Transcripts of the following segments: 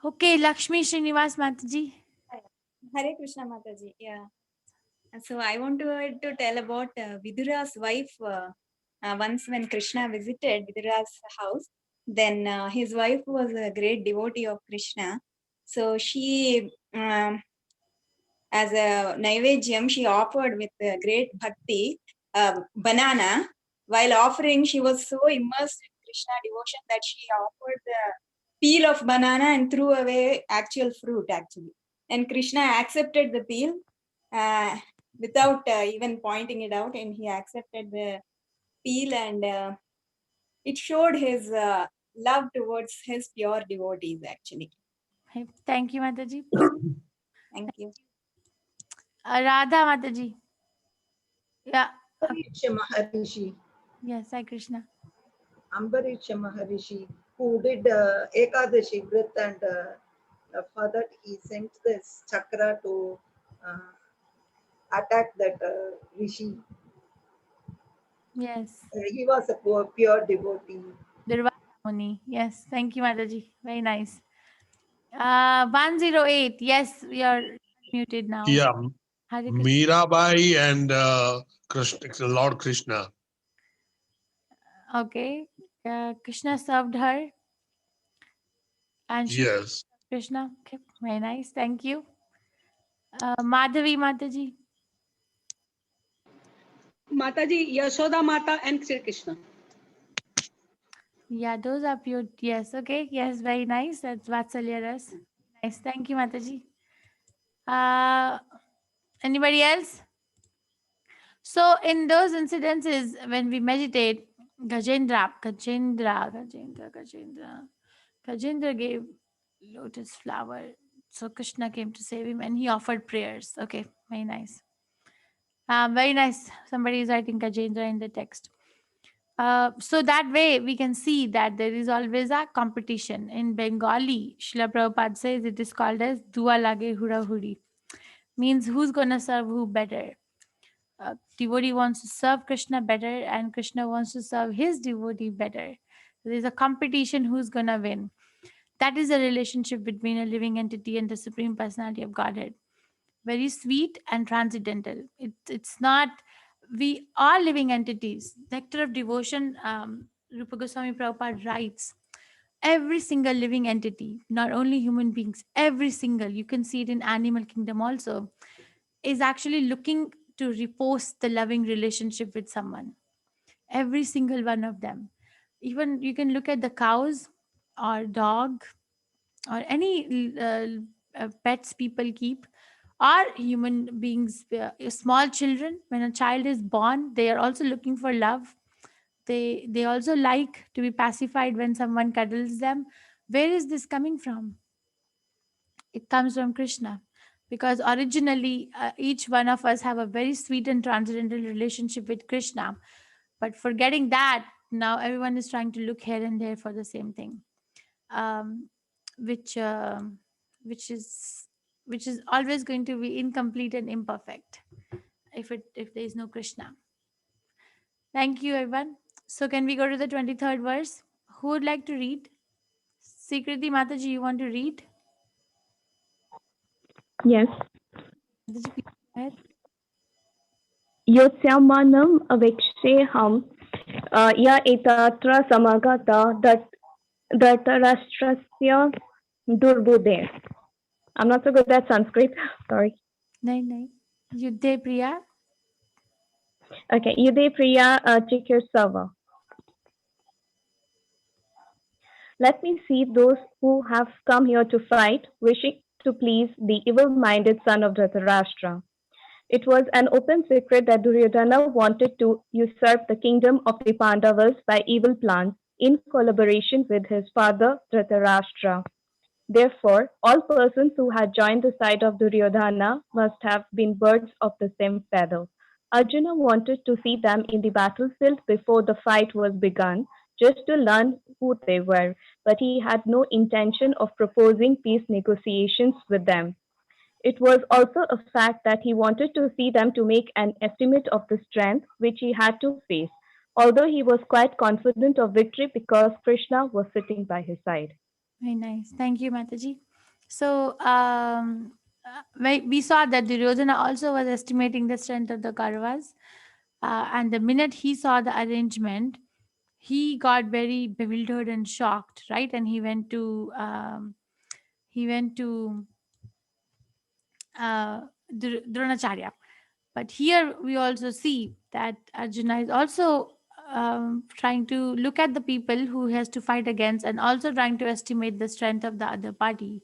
Okay, Lakshmi Srinivas Mataji. Hare Krishna Mataji. Yeah. So I want to tell about Vidura's wife. Once when Krishna visited Vidura's house, then his wife was a great devotee of Krishna. So she, as a Naivedyam, she offered with great bhakti banana. While offering, she was so immersed in Krishna devotion that she offered the peel of banana and threw away actual fruit actually. And Krishna accepted the peel without even pointing it out, and he accepted the peel, and it showed his love towards his pure devotees actually. Thank you, Mataji. Thank you. Radha Mataji. Yeah. Ambarish Maharishi. Yes, Sai Krishna. Ambarish Maharishi, who did Ekadashi Vrit, and for that he sent this chakra to attack that rishi. Yes. He was a pure devotee. Durvasa Muni. Yes, thank you, Mataji. Very nice. 108. Yes, we are muted now. Yeah, Hare Krishna. Mirabai and Krishna, Lord Krishna. Okay. Krishna served her. And she Yes. Krishna. Okay. Very nice. Thank you. Madhavi Mataji. Mataji, Yashoda Mata and Sri Krishna. Yeah, those are pure. Yes. Okay. Yes. Very nice. That's Vatsalya Ras. Nice. Thank you, Mataji. Anybody else? So in those incidences, when we meditate, Gajendra gave lotus flower. So Krishna came to save him and he offered prayers. Okay, very nice. Very nice. Somebody is writing Gajendra in the text. So that way we can see that there is always a competition. In Bengali, Srila Prabhupada says it is called as Dua Lage Hura Huri. Means who's gonna serve who better. Devotee wants to serve Krishna better and Krishna wants to serve his devotee better. There's a competition who's gonna win. That is a relationship between a living entity and the Supreme Personality of Godhead. Very sweet and transcendental. It's not, we are living entities. Nectar of Devotion, Rupa Goswami Prabhupada writes, every single living entity, not only human beings, every single, you can see it in animal kingdom also, is actually looking to repose the loving relationship with someone. Every single one of them. Even you can look at the cows or dog or any pets people keep, or human beings, small children. When a child is born, they are also looking for love. They also like to be pacified when someone cuddles them. Where is this coming from? It comes from Krishna, because originally each one of us have a very sweet and transcendental relationship with Krishna, but forgetting that, now everyone is trying to look here and there for the same thing, um, which which is which is always going to be incomplete and imperfect if there is no Krishna. Thank you, everyone. So can we go to the 23rd verse? Who would like to read? Sikriti Mataji, you want to read? Yes. Mataji, please go ahead. Yotyamanam aveksheham ya etatra samagata datarashtrasya durbude. I'm not so good at Sanskrit. Sorry. Nahi. Yuddhe Priya. Okay. Yude Priya Chikursava. Let me see those who have come here to fight, wishing to please the evil-minded son of Dhritarashtra. It was an open secret that Duryodhana wanted to usurp the kingdom of the Pandavas by evil plans in collaboration with his father Dhritarashtra. Therefore, all persons who had joined the side of Duryodhana must have been birds of the same feather. Arjuna wanted to see them in the battlefield before the fight was begun, just to learn who they were, but he had no intention of proposing peace negotiations with them. It was also a fact that he wanted to see them to make an estimate of the strength which he had to face, although he was quite confident of victory because Krishna was sitting by his side. Very nice. Thank you, Mataji. So we saw that Duryodhana also was estimating the strength of the Kauravas. And the minute he saw the arrangement, he got very bewildered and shocked, right? And he went to Dronacharya. But here we also see that Arjuna is also trying to look at the people who he has to fight against and also trying to estimate the strength of the other party.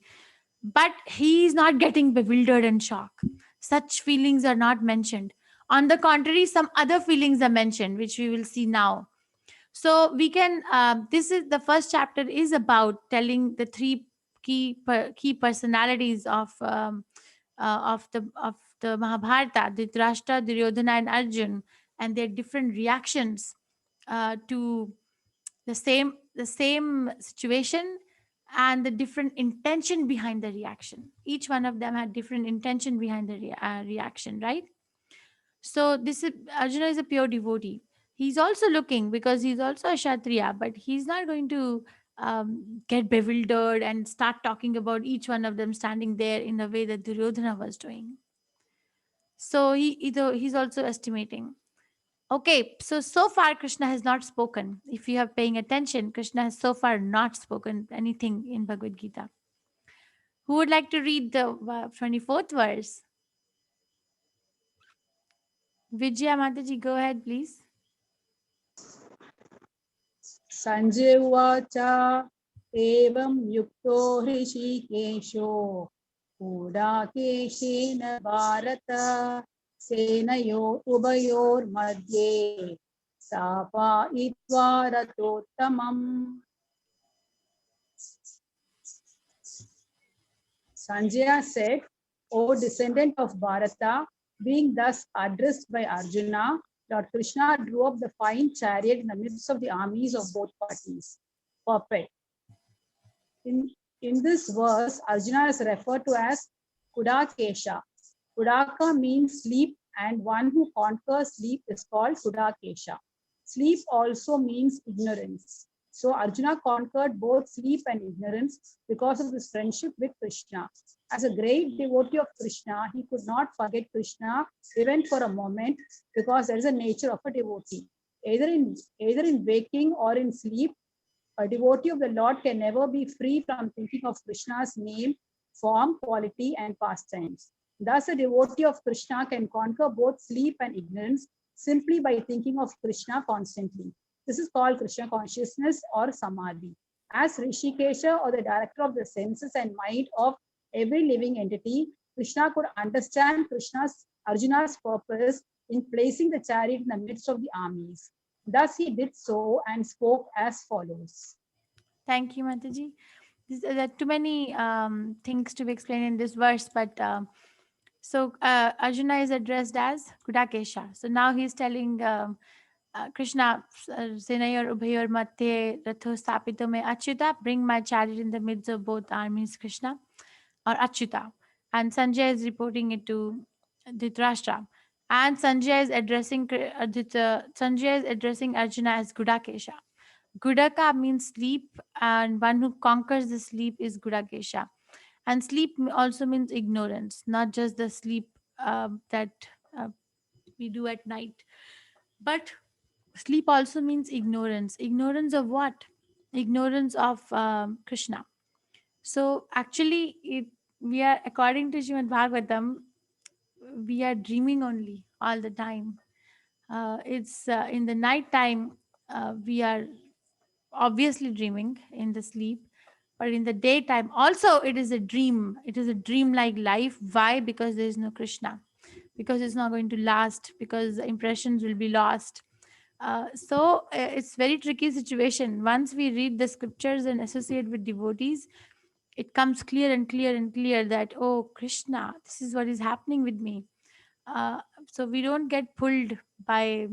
But he is not getting bewildered and shocked. Such feelings are not mentioned. On the contrary, some other feelings are mentioned, which we will see now. So we can. This is the first chapter is about telling the three key personalities of the Mahabharata: Dhritarashtra, Duryodhana, and Arjun, and their different reactions to the same situation, and the different intention behind the reaction. Each one of them had different intention behind the reaction, right? So this is Arjuna is a pure devotee. He's also looking because he's also a Kshatriya, but he's not going to get bewildered and start talking about each one of them standing there in the way that Duryodhana was doing. So he's also estimating. Okay, so far Krishna has not spoken. If you are paying attention, Krishna has so far not spoken anything in Bhagavad Gita. Who would like to read the 24th verse? Vijaya Mataji, go ahead, please. Sanjay Uvacha Evam Yukto Hrishikesho Udakeshena Bharata Senayo Ubayor Madhye Sapa Itvaratottamam. Sanjaya said, O descendant of Bharata, being thus addressed by Arjuna, Lord Krishna drew up the fine chariot in the midst of the armies of both parties. Perfect. In this verse, Arjuna is referred to as Kudakesha. Kudaka means sleep, and one who conquers sleep is called Kudakesha. Sleep also means ignorance. So Arjuna conquered both sleep and ignorance because of his friendship with Krishna. As a great devotee of Krishna, he could not forget Krishna even for a moment because there is a nature of a devotee. Either in waking or in sleep, a devotee of the Lord can never be free from thinking of Krishna's name, form, quality, and pastimes. Thus, a devotee of Krishna can conquer both sleep and ignorance simply by thinking of Krishna constantly. This is called Krishna consciousness or samadhi. As Rishikesha, or the director of the senses and mind of every living entity, Krishna could understand Arjuna's purpose in placing the chariot in the midst of the armies. Thus he did so and spoke as follows. Thank you, Mataji. There are too many things to be explained in this verse, but so Arjuna is addressed as Kudakesha. So now he's telling Krishna, Senayor Ubhayor Mathe Ratho Stapito Me Achyuta, bring my chariot in the midst of both armies, Krishna, or Achyuta. And Sanjay is reporting it to Dhritarashtra. And Sanjay is addressing Arjuna as Kudakesha. Gudaka means sleep, and one who conquers the sleep is Gudakesha. And sleep also means ignorance, not just the sleep that uh, we do at night, but sleep also means ignorance. Ignorance of what? Ignorance of Krishna. So actually, we are, according to Srimad Bhagavatam, we are dreaming only all the time. It's in the night time, we are obviously dreaming in the sleep, but in the daytime also it is a dream. It is a dream like life. Why? Because there is no Krishna, because it's not going to last, because the impressions will be lost. It's very tricky situation. Once we read the scriptures and associate with devotees, it comes clear and clear and clear that, oh Krishna, this is what is happening with me. So we don't get pulled by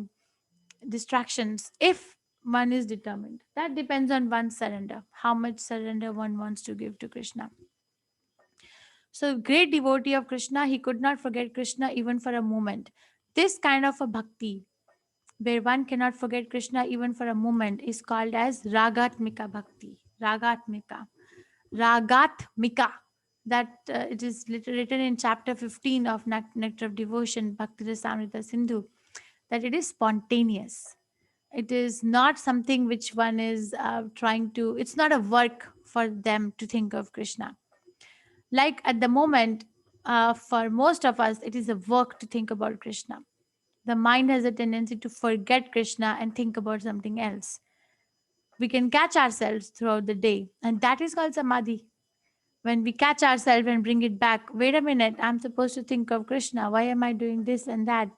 distractions if one is determined. That depends on one's surrender, how much surrender one wants to give to Krishna. So, great devotee of Krishna, he could not forget Krishna even for a moment. This kind of a bhakti, where one cannot forget Krishna even for a moment, is called as Ragatmika Bhakti. Ragatmika. Ragat Mika. That it is written in chapter 15 of Nectar of Devotion, Bhakti Rasamrita Sindhu, that it is spontaneous. It is not something which one is trying to, it's not a work for them to think of Krishna. Like at the moment, for most of us, it is a work to think about Krishna. The mind has a tendency to forget Krishna and think about something else. We can catch ourselves throughout the day, and that is called samadhi. When we catch ourselves and bring it back, wait a minute, I'm supposed to think of Krishna. Why am I doing this and that?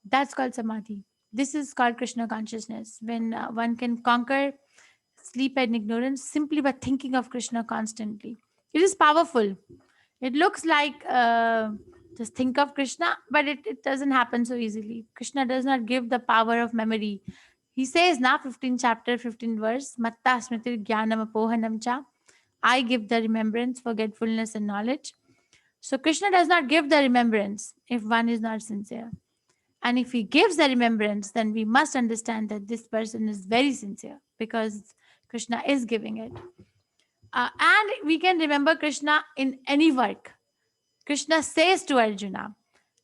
That's called samadhi. This is called Krishna consciousness. When one can conquer sleep and ignorance simply by thinking of Krishna constantly. It is powerful. It looks like just think of Krishna, but it doesn't happen so easily. Krishna does not give the power of memory. He says now, 15 chapter, 15 verse, Matta smriti jnanam apohanam cha. I give the remembrance, forgetfulness, and knowledge. So Krishna does not give the remembrance if one is not sincere. And if he gives the remembrance, then we must understand that this person is very sincere because Krishna is giving it. And we can remember Krishna in any work. Krishna says to Arjuna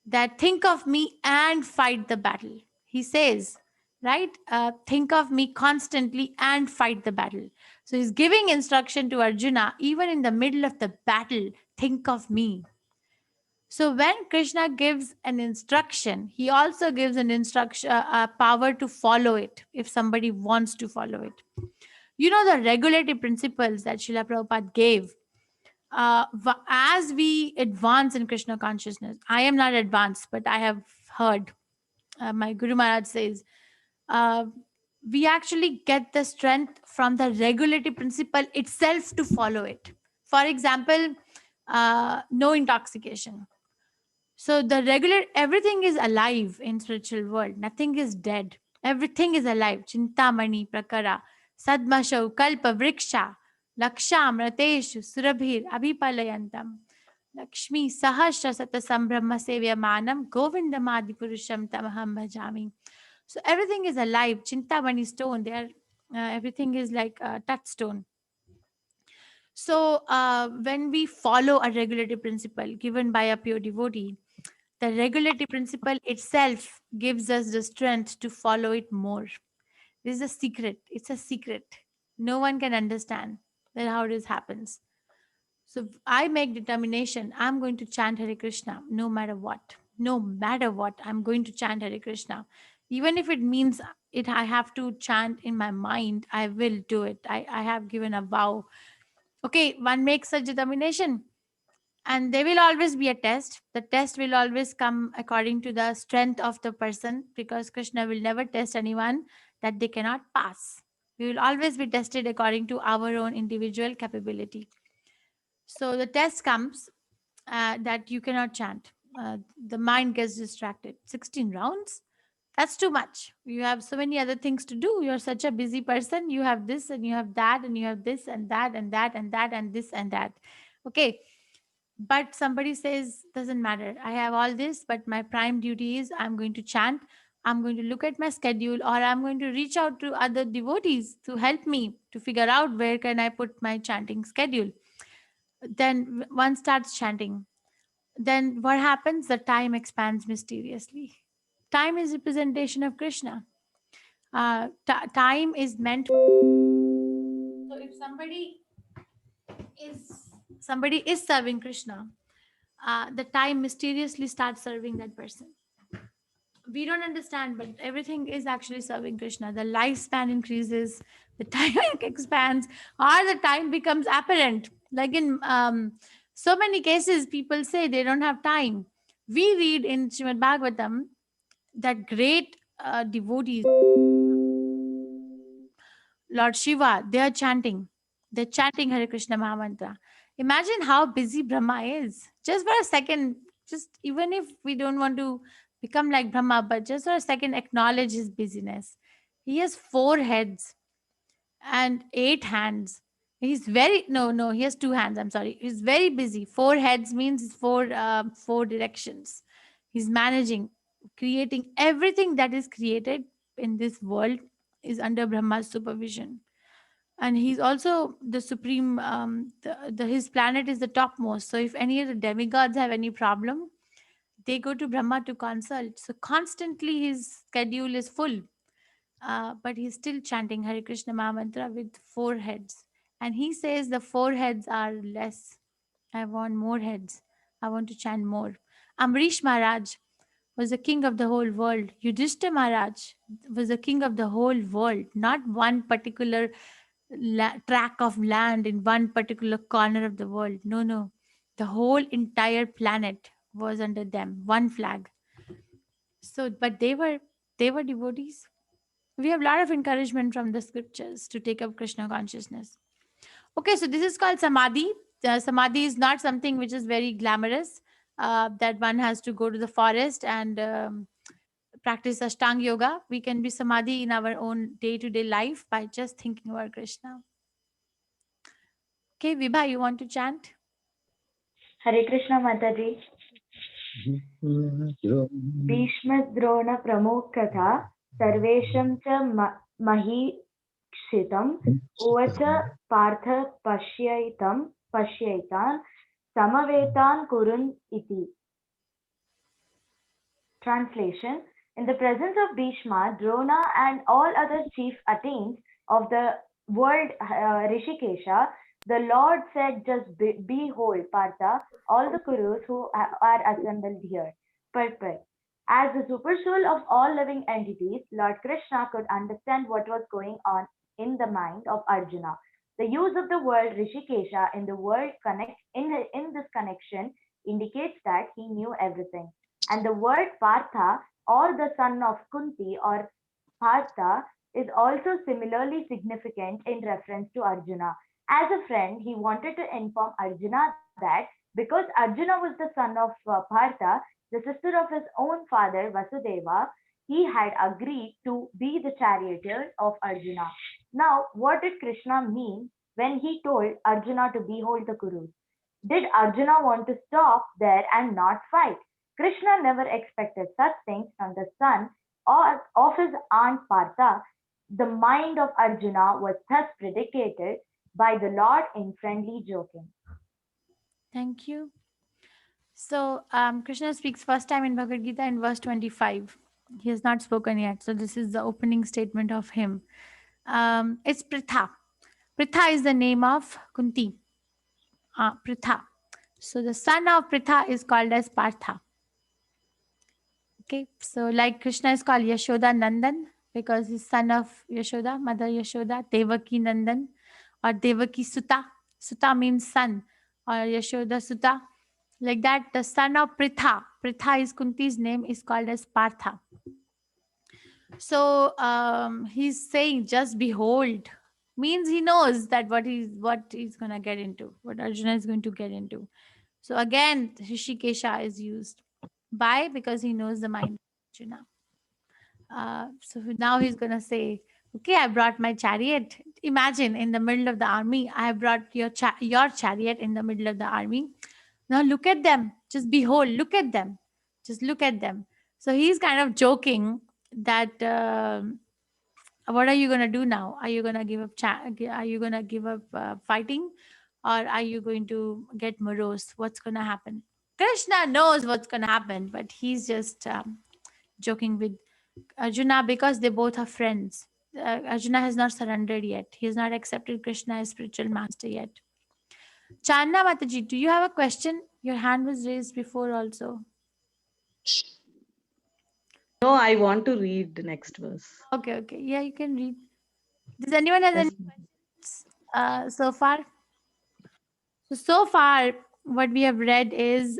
that think of me and fight the battle. He says, right? Think of me constantly and fight the battle. So he's giving instruction to Arjuna, even in the middle of the battle, think of me. So when Krishna gives an instruction, he also gives an instruction, power to follow it if somebody wants to follow it. You know the regulative principles that Srila Prabhupada gave. As we advance in Krishna consciousness, I am not advanced, but I have heard my Guru Maharaj says, uh, we actually get the strength from the regulative principle itself to follow it. For example, no intoxication. So the regular, everything is alive in spiritual world. Nothing is dead. Everything is alive. Chintamani, Prakara, Sadmashav, Kalpa, Vriksha, Laksham, Rateshu, Surabhir, Abhipalayantam, Lakshmi, Sahasra, Satasam, Brahma, Sevyamanam, Govinda Purusham, Tamaham Bhajami. So everything is alive. Chintamani stone, they are, everything is like a touchstone. So when we follow a regulative principle given by a pure devotee, the regulative principle itself gives us the strength to follow it more. This is a secret. It's a secret. No one can understand that how this happens. So I make determination. I'm going to chant Hare Krishna no matter what. No matter what, I'm going to chant Hare Krishna. Even if it means it, I have to chant in my mind, I will do it. I have given a vow. Okay, one makes such determination, and there will always be a test. The test will always come according to the strength of the person, because Krishna will never test anyone that they cannot pass. We will always be tested according to our own individual capability. So the test comes that you cannot chant. The mind gets distracted. 16 rounds, that's too much. You have so many other things to do. You're such a busy person. You have this and you have that and you have this and that and that and that and this and that. Okay, but somebody says, doesn't matter, I have all this, but my prime duty is I'm going to chant. I'm going to look at my schedule, or I'm going to reach out to other devotees to help me to figure out where can I put my chanting schedule. Then one starts chanting. Then what happens? The time expands mysteriously. Time is representation of Krishna. Time is meant. So if somebody is serving Krishna, the time mysteriously starts serving that person. We don't understand, but everything is actually serving Krishna. The lifespan increases, the time expands, or the time becomes apparent. Like in so many cases, people say they don't have time. We read in Srimad Bhagavatam that great devotees, Lord Shiva, they are chanting. They're chanting Hare Krishna Mahamantra. Imagine how busy Brahma is. Just for a second, just even if we don't want to become like Brahma, but just for a second, acknowledge his busyness. He has 4 heads and 8 hands. He's very, no, he has 2 hands. I'm sorry. He's very busy. 4 heads means 4 directions. He's managing, creating everything that is created in this world is under Brahma's supervision. And he's also the supreme. His planet is the topmost. So if any of the demigods have any problem, they go to Brahma to consult. So constantly his schedule is full, but he's still chanting Hare Krishna Maha Mantra with 4 heads. And he says the 4 heads are less. I want more heads. I want to chant more. Amrish Maharaj was the king of the whole world. Yudhishthira Maharaj was the king of the whole world, not one particular tract of land in one particular corner of the world. No, no. The whole entire planet was under them, one flag. So, but they were devotees. We have a lot of encouragement from the scriptures to take up Krishna consciousness. Okay, so this is called samadhi. Samadhi is not something which is very glamorous, that one has to go to the forest and practice Ashtanga yoga. We can be samadhi in our own day-to-day life by just thinking about Krishna. Okay, Vibha, you want to chant? Hare Krishna Mataji. Bhishma Drona Pramukhatha Sarvesham cha Mahishitam Uvacha Partha Pashyaitam Samavetan Kurun Iti. Translation. In the presence of Bhishma, Drona and all other chief attains of the world Rishikesha, the Lord said, just behold, Partha, all the Kurus who are assembled here. Purport. As the supersoul of all living entities, Lord Krishna could understand what was going on in the mind of Arjuna. The use of the word Rishikesha in the word in this connection indicates that he knew everything. And the word Partha, or the son of Kunti, or Partha, is also similarly significant in reference to Arjuna. As a friend, he wanted to inform Arjuna that because Arjuna was the son of Partha, the sister of his own father Vasudeva, he had agreed to be the charioteer of Arjuna. Now, what did Krishna mean when he told Arjuna to behold the Kurus? Did Arjuna want to stop there and not fight? Krishna never expected such things from the son or of his aunt Partha. The mind of Arjuna was thus predicated by the Lord in friendly joking. Thank you. So Krishna speaks first time in Bhagavad Gita in verse 25. He has not spoken yet. So this is the opening statement of him. It's Pritha. Pritha is the name of Kunti. Pritha. So the son of Pritha is called as Partha. Okay, so like Krishna is called Yashoda Nandan because he's son of Yashoda, mother Yashoda, Devaki Nandan or Devaki Sutta. Sutta means son, or Yashoda Sutta. Like that, the son of Pritha. Pritha is Kunti's name, is called as Partha. So he's saying, just behold, means he knows that what he's gonna get into, what Arjuna is going to get into. So again, Rishikesha is used. Why? Because he knows the mind of Arjuna. So now he's gonna say, okay, I brought my chariot. Imagine in the middle of the army, I have brought your chariot in the middle of the army. Now look at them. Just behold, look at them. Just look at them. So he's kind of joking that what are you gonna do now? Are you gonna give up? Are you gonna give up fighting, or are you going to get morose? What's gonna happen? Krishna knows what's gonna happen, but he's just joking with Arjuna because they both are friends. Arjuna has not surrendered yet. He has not accepted Krishna as spiritual master yet. Channa Mataji, do you have a question? Your hand was raised before also. No, I want to read the next verse. Okay. Yeah, you can read. Does anyone have any questions so far? So far, what we have read is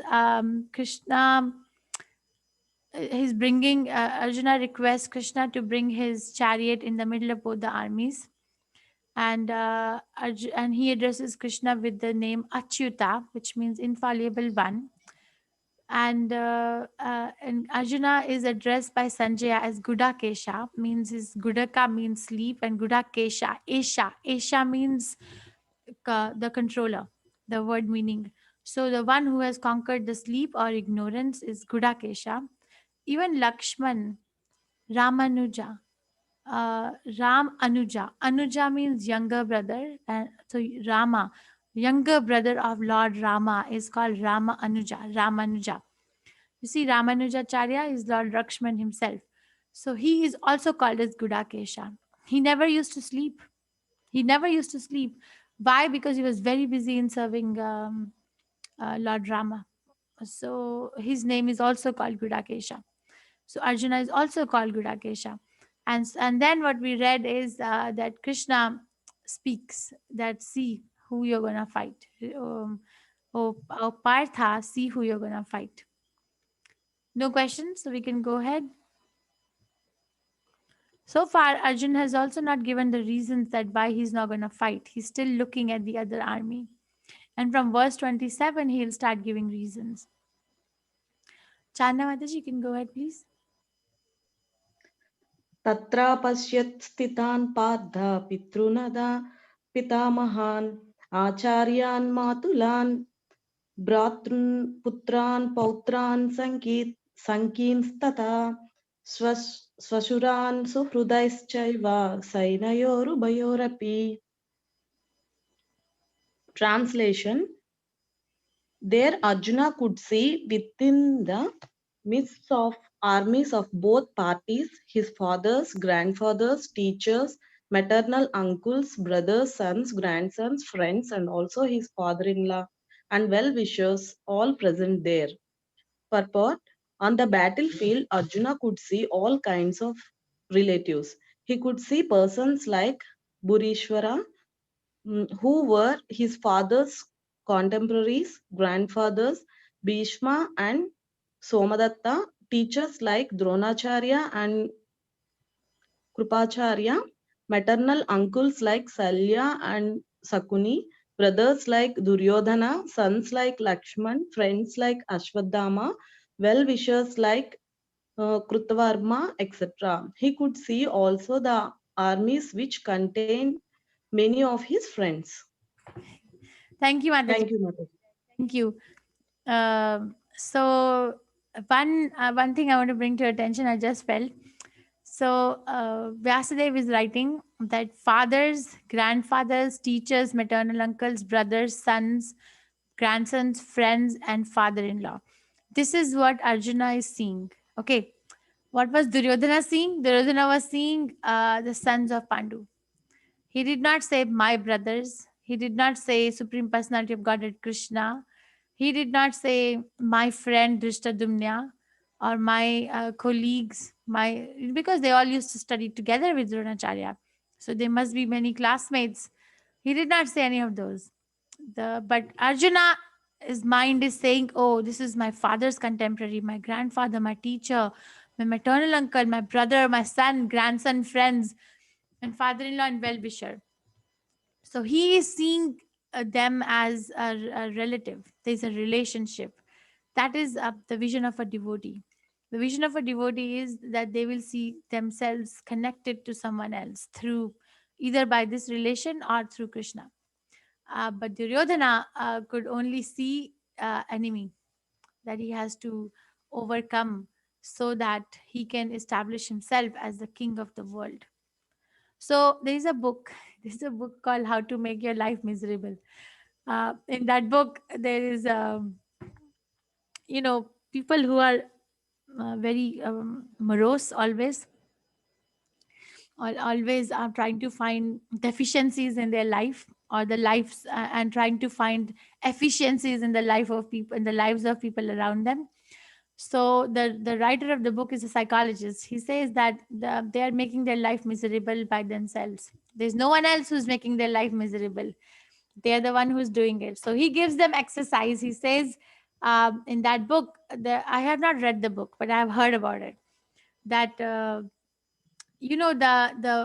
Krishna. He's bringing Arjuna requests Krishna to bring his chariot in the middle of both the armies, and he addresses Krishna with the name Achyuta, which means infallible one. And Arjuna is addressed by Sanjaya as Gudakesha, means his Gudaka means sleep, and Gudakesha, Esha means the controller, the word meaning. So the one who has conquered the sleep or ignorance is Gudakesha. Even Lakshman, Ramanuja, Ram Anuja. Anuja means younger brother. And so Rama, younger brother of Lord Rama, is called Rama Anuja, Ramanuja. You see, Ramanujacharya is Lord Lakshman himself. So he is also called as Gudakesha. He never used to sleep. He never used to sleep. Why? Because he was very busy in serving Lord Rama. So his name is also called Gudakesha. So Arjuna is also called Gudakesha. And then what we read is that Krishna speaks that see who you're going to fight. Oh, Partha, see who you're going to fight. No questions, so we can go ahead. So far, Arjun has also not given the reasons that why he's not going to fight. He's still looking at the other army. And from verse 27, he'll start giving reasons. Chanda Mataji, you can go ahead, please. तत्रा पश्यत् स्थितान् पार्थ पितृनदा पितामहान् आचार्यान् मातुलान् भ्रातॄन् पुत्रान् पौत्रान् सङ्कींस्तथा स्वशुरान् सुहृदैश्चैव सैनयोरुभयोरपि. Translation: There Arjuna could see within the midst of armies of both parties his fathers, grandfathers, teachers, maternal uncles, brothers, sons, grandsons, friends, and also his father-in-law and well-wishers all present there. Purport: On the battlefield, Arjuna could see all kinds of relatives. He could see persons like Burishwara, who were his father's contemporaries, grandfathers, Bhishma and Somadatta, teachers like Dronacharya and Krupacharya, maternal uncles like Salya and Sakuni, brothers like Duryodhana, sons like Lakshman, friends like Ashwadhama, well-wishers like Krutavarma, etc. He could see also the armies which contained many of his friends. Thank you, Mataji. Thank you, Mataji. Thank you. So one thing I want to bring to your attention, I just felt. So Vyasadeva is writing that fathers, grandfathers, teachers, maternal uncles, brothers, sons, grandsons, friends, and father-in-law. This is what Arjuna is seeing. Okay. What was Duryodhana seeing? Duryodhana was seeing the sons of Pandu. He did not say my brothers. He did not say Supreme Personality of Godhead Krishna. He did not say my friend Drishtadumnya or my colleagues, because they all used to study together with Dronacharya. So there must be many classmates. He did not say any of those. But Arjuna, his mind is saying, oh, this is my father's contemporary, my grandfather, my teacher, my maternal uncle, my brother, my son, grandson, friends, and father-in-law and well-wisher. So he is seeing them as a relative. There's a relationship. That is the vision of a devotee. The vision of a devotee is that they will see themselves connected to someone else through either by this relation or through Krishna. But Duryodhana could only see enemy that he has to overcome so that he can establish himself as the king of the world. So there is a book. There's a book called How to Make Your Life Miserable. In that book, there is, people who are very morose always, always are trying to find deficiencies in their life or the lives and trying to find efficiencies in the life of people, in the lives of people around them. So the writer of the book is a psychologist. He says that they are making their life miserable by themselves. There's no one else who's making their life miserable. They are the one who's doing it. So he gives them exercise. He says in that book, I have not read the book, but I have heard about it. That the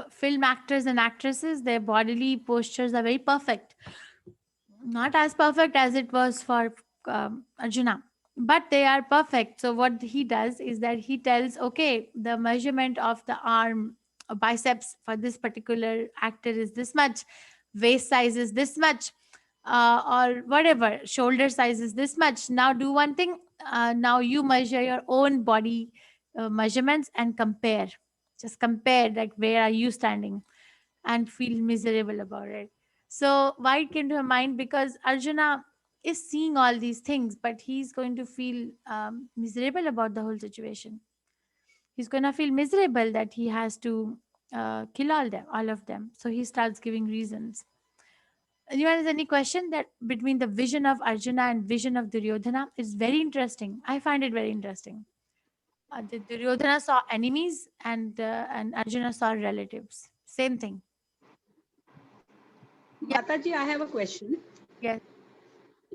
film actors and actresses, their bodily postures are very perfect. Not as perfect as it was for Arjuna, but they are perfect. So what he does is that he tells, okay, the measurement of the arm biceps for this particular actor is this much, waist size is this much, or whatever, shoulder size is this much. Now do one thing. Now you measure your own body measurements and compare. just compare like where are you standing and feel miserable about it. So why it came to her mind? Because Arjuna is seeing all these things, but he's going to feel miserable about the whole situation. He's going to feel miserable that he has to kill all of them. So he starts giving reasons. Anyone has any question that between the vision of Arjuna and vision of Duryodhana? It's very interesting. I find it very interesting. The Duryodhana saw enemies and Arjuna saw relatives. Same thing. Yeah. Mataji, I have a question. Yes.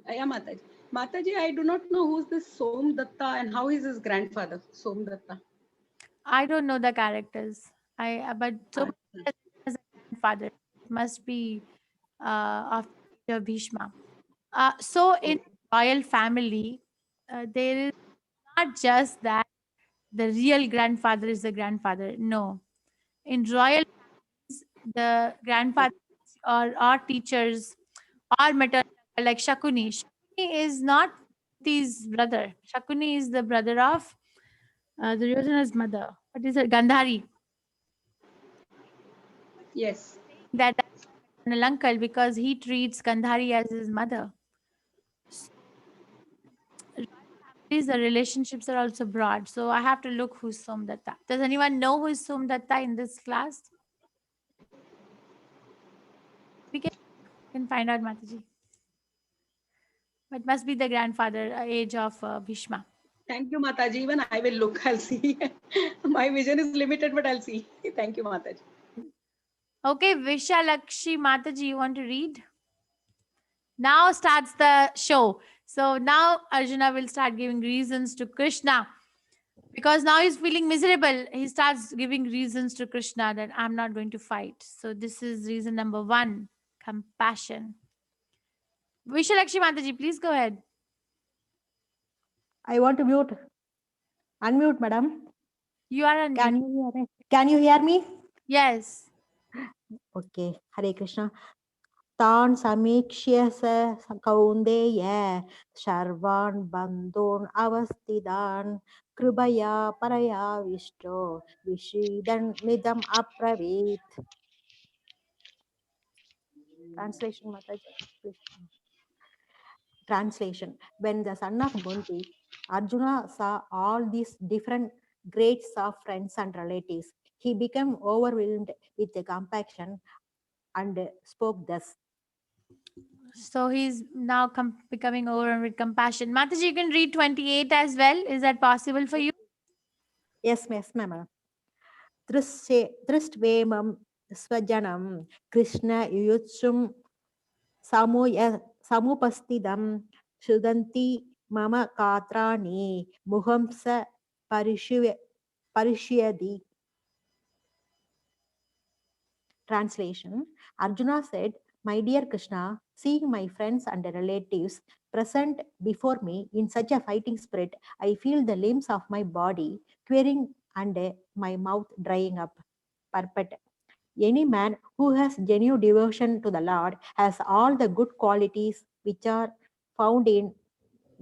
Yeah, Mataji. Mataji, I do not know who's this Som Datta and how is his grandfather, Som Datta. I don't know the characters. But so as a grandfather it must be of Bhishma. So in royal family, there is not just that the real grandfather is the grandfather. No, in royal families, the grandfather or teachers or maternal like Shakuni. Shakuni is not his brother. Shakuni is the brother of Duryodhana's mother. What is it? Gandhari. Yes. That maternal uncle because he treats Gandhari as his mother. So, the relationships are also broad. So I have to look who's Somdatta. Does anyone know who is Somdatta in this class? We can find out, Mataji. But must be the grandfather age of Bhishma. Thank you, Mataji. Even I will look. I'll see. My vision is limited, but I'll see. Thank you, Mataji. Okay, Vishalakshi Mataji, you want to read? Now starts the show. So now Arjuna will start giving reasons to Krishna. Because now he's feeling miserable. He starts giving reasons to Krishna that I'm not going to fight. So this is reason number 1, compassion. Vishalakshi Mataji, please go ahead. I want to mute. Unmute, madam. You are on Can mute. you hear me? Can you hear me? Yes. Okay. Hare Krishna. Tan samikshya sa kaundeya sarvan bandhon avastidan kribaya paraya vishto vishidan midam apravit. Translation, Mataji. Translation. When the son of Kunti, Arjuna saw all these different grades of friends and relatives, he became overwhelmed with the compassion and spoke thus. So he's now becoming over with compassion. Mataji, you can read 28 as well. Is that possible for you? Yes, ma'am. Dristvemam svajanam Krishna yutsum samupastidam shudanti mama katrani muhamsa parishyadi. Translation. Arjuna said, "My dear Krishna, seeing my friends and relatives present before me in such a fighting spirit, I feel the limbs of my body quivering and my mouth drying up. Purport. Any man who has genuine devotion to the Lord has all the good qualities which are found in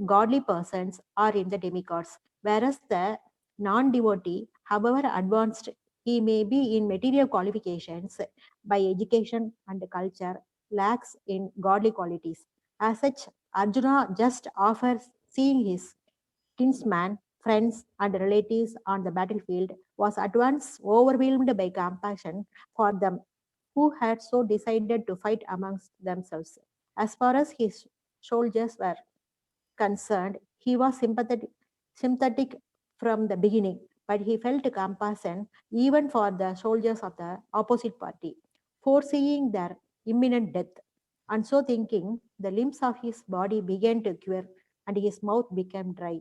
godly persons or in the demigods, whereas the non-devotee, however advanced he may be in material qualifications, by education and culture, lacks in godly qualities. As such, Arjuna just offers seeing his kinsman, friends, and relatives on the battlefield, was at once overwhelmed by compassion for them who had so decided to fight amongst themselves. As far as his soldiers were concerned, he was sympathetic from the beginning, but he felt compassion even for the soldiers of the opposite party, foreseeing their imminent death. And so thinking, the limbs of his body began to quiver and his mouth became dry.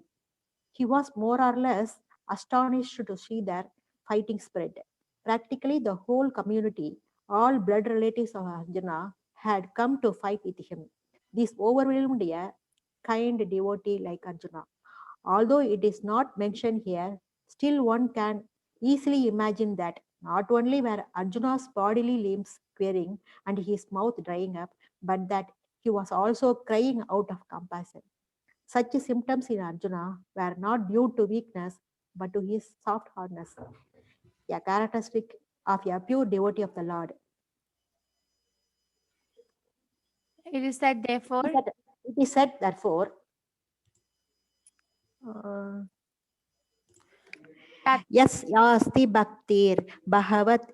He was more or less astonished to see their fighting spirit. Practically the whole community, all blood relatives of Arjuna, had come to fight with him. This overwhelmed a kind devotee like Arjuna. Although it is not mentioned here, still one can easily imagine that not only were Arjuna's bodily limbs quivering and his mouth drying up, but that he was also crying out of compassion. Such symptoms in Arjuna were not due to weakness, but to his soft heartedness. a characteristic of a pure devotee of the Lord. It is said, therefore, It is said, therefore, that yes, yasti bhaktir bhavat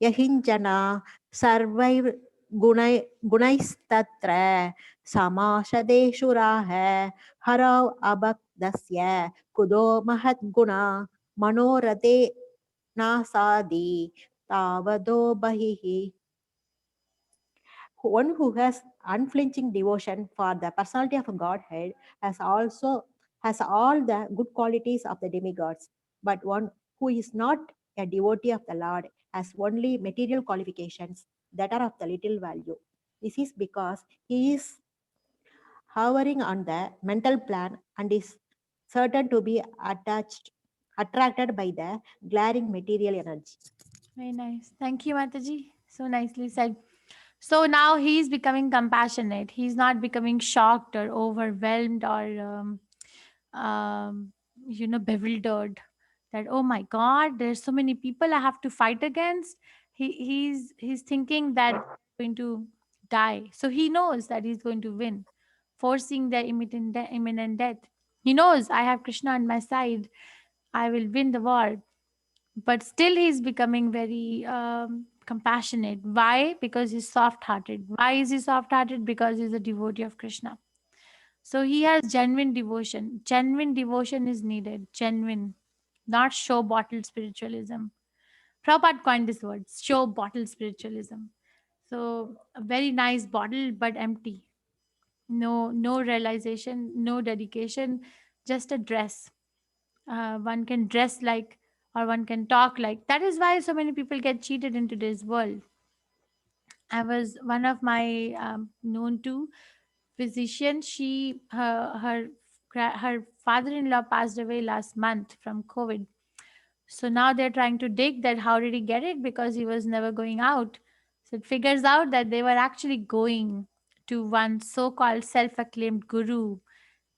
yahinjana sarvai gunaistatra samashadeshu raha harav abhakdasya kudo mahat guna manorate nasadi tavado bahihi. One who has unflinching devotion for the personality of Godhead has all the good qualities of the demigods, but one who is not a devotee of the Lord has only material qualifications that are of the little value. This is because he is hovering on the mental plan and is certain to be attracted by the glaring material energy. very nice. Thank you, Mataji. So nicely said. So now he's becoming compassionate. He's not becoming shocked or overwhelmed or bewildered. That, oh my God, there's so many people I have to fight against. He's thinking that he's going to die. So he knows that he's going to win, foreseeing their imminent death. He knows, I have Krishna on my side. I will win the war. But still he's becoming very compassionate. Why? Because he's soft hearted. Why is he soft hearted? Because he's a devotee of Krishna. So he has genuine devotion. Genuine devotion is needed. Genuine, not show bottled spiritualism. Prabhupada coined this word, show bottled spiritualism. So a very nice bottle but empty. No realization, no dedication, just a dress. One can dress like, or one can talk like. That is why so many people get cheated in today's world. I was one of my known to physician. Her father-in-law passed away last month from COVID. So now they're trying to dig that how did he get it, because he was never going out. So it figures out that they were actually going to one so-called self-acclaimed guru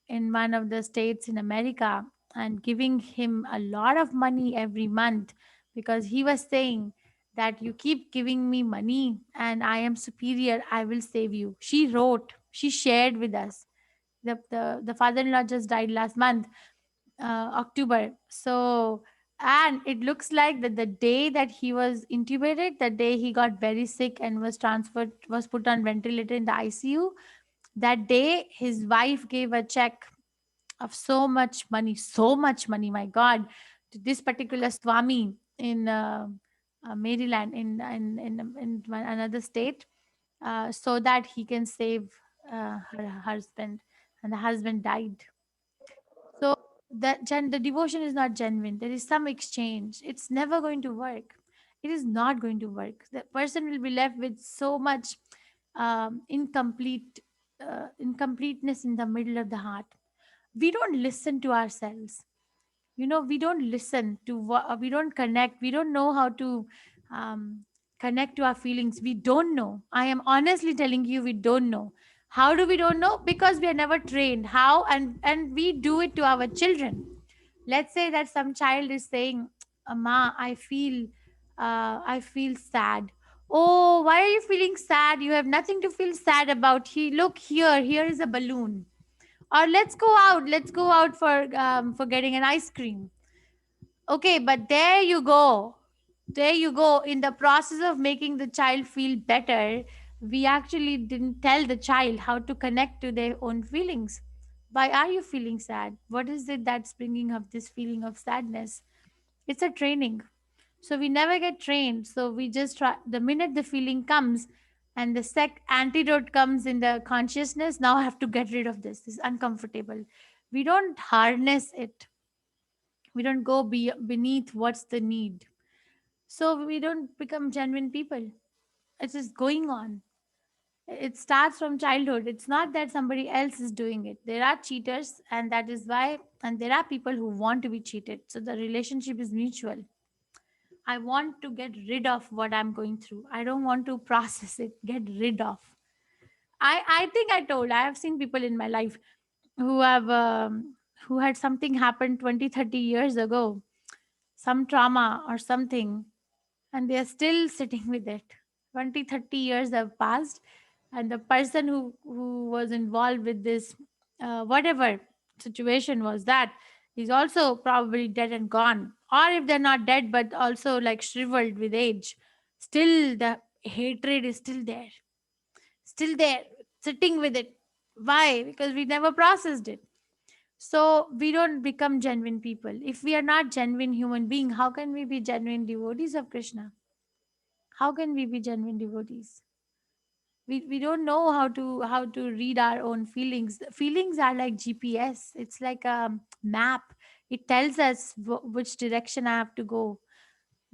in one of the states in America and giving him a lot of money every month, because he was saying that you keep giving me money and I am superior, I will save you. She shared with us. The father-in-law just died last month, October. So, and it looks like that the day that he was intubated, the day he got very sick and was put on ventilator in the ICU, that day his wife gave a check of so much money, my God, to this particular Swami in Maryland, in another state, so that he can save her husband. And the husband died. So the devotion is not genuine. There is some exchange. It's never going to work. It is not going to work. The person will be left with so much incompleteness in the middle of the heart. We don't listen to ourselves. We don't listen to what we don't connect. We don't know how to connect to our feelings. We don't know. I am honestly telling you, we don't know. How do we don't know? Because we are never trained how, and we do it to our children. Let's say that some child is saying, "Ma, I feel sad." Oh, why are you feeling sad? You have nothing to feel sad about. Look here, here is a balloon. Or let's go out for getting an ice cream. Okay, but there you go in the process of making the child feel better. We actually didn't tell the child how to connect to their own feelings. Why are you feeling sad? What is it that's bringing up this feeling of sadness? It's a training. So we never get trained. So we just try. The minute the feeling comes and the antidote comes in the consciousness, now I have to get rid of this. This is uncomfortable. We don't harness it. We don't go beneath what's the need. So we don't become genuine people. It's just going on. It starts from childhood. It's not that somebody else is doing it. There are cheaters, and that is why, and there are people who want to be cheated. So the relationship is mutual. I want to get rid of what I'm going through. I don't want to process it. Get rid of. I think I have seen people in my life who have who had something happen 20, 30 years ago. some trauma or something, and they are still sitting with it. 20, 30 years have passed, and the person who was involved with this, whatever situation was that, is also probably dead and gone. Or if they're not dead, but also like shriveled with age, still the hatred is still there, sitting with it. Why? Because we never processed it. So we don't become genuine people. If we are not genuine human being, how can we be genuine devotees of Krishna? How can we be genuine devotees? We don't know how to read our own feelings. Feelings are like GPS. It's like a map. It tells us which direction I have to go.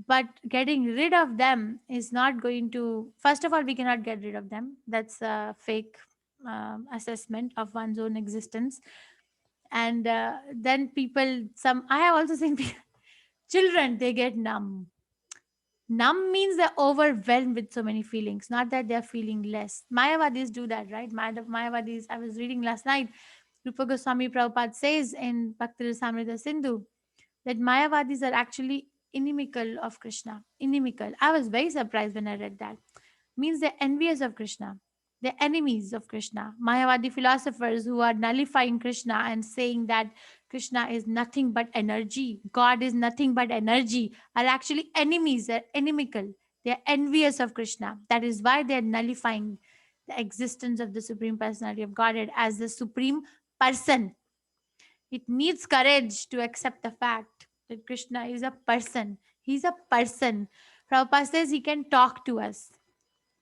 But getting rid of them is not going to. First of all, we cannot get rid of them. That's a fake assessment of one's own existence. And then people, some I have also seen children, they get numb. Numb means they're overwhelmed with so many feelings, not that they're feeling less. Mayavadis do that, right? Mayavadis, I was reading last night, Rupa Goswami Prabhupada says in Bhakti Rasamrita Sindhu that Mayavadis are actually inimical of Krishna. Inimical. I was very surprised when I read that. Means they're envious of Krishna. They're enemies of Krishna. Mayavadi philosophers who are nullifying Krishna and saying that Krishna is nothing but energy, God is nothing but energy, are actually enemies. They're inimical. They're envious of Krishna. That is why they're nullifying the existence of the Supreme Personality of Godhead as the Supreme Person. It needs courage to accept the fact that Krishna is a person. He's a person. Prabhupada says he can talk to us.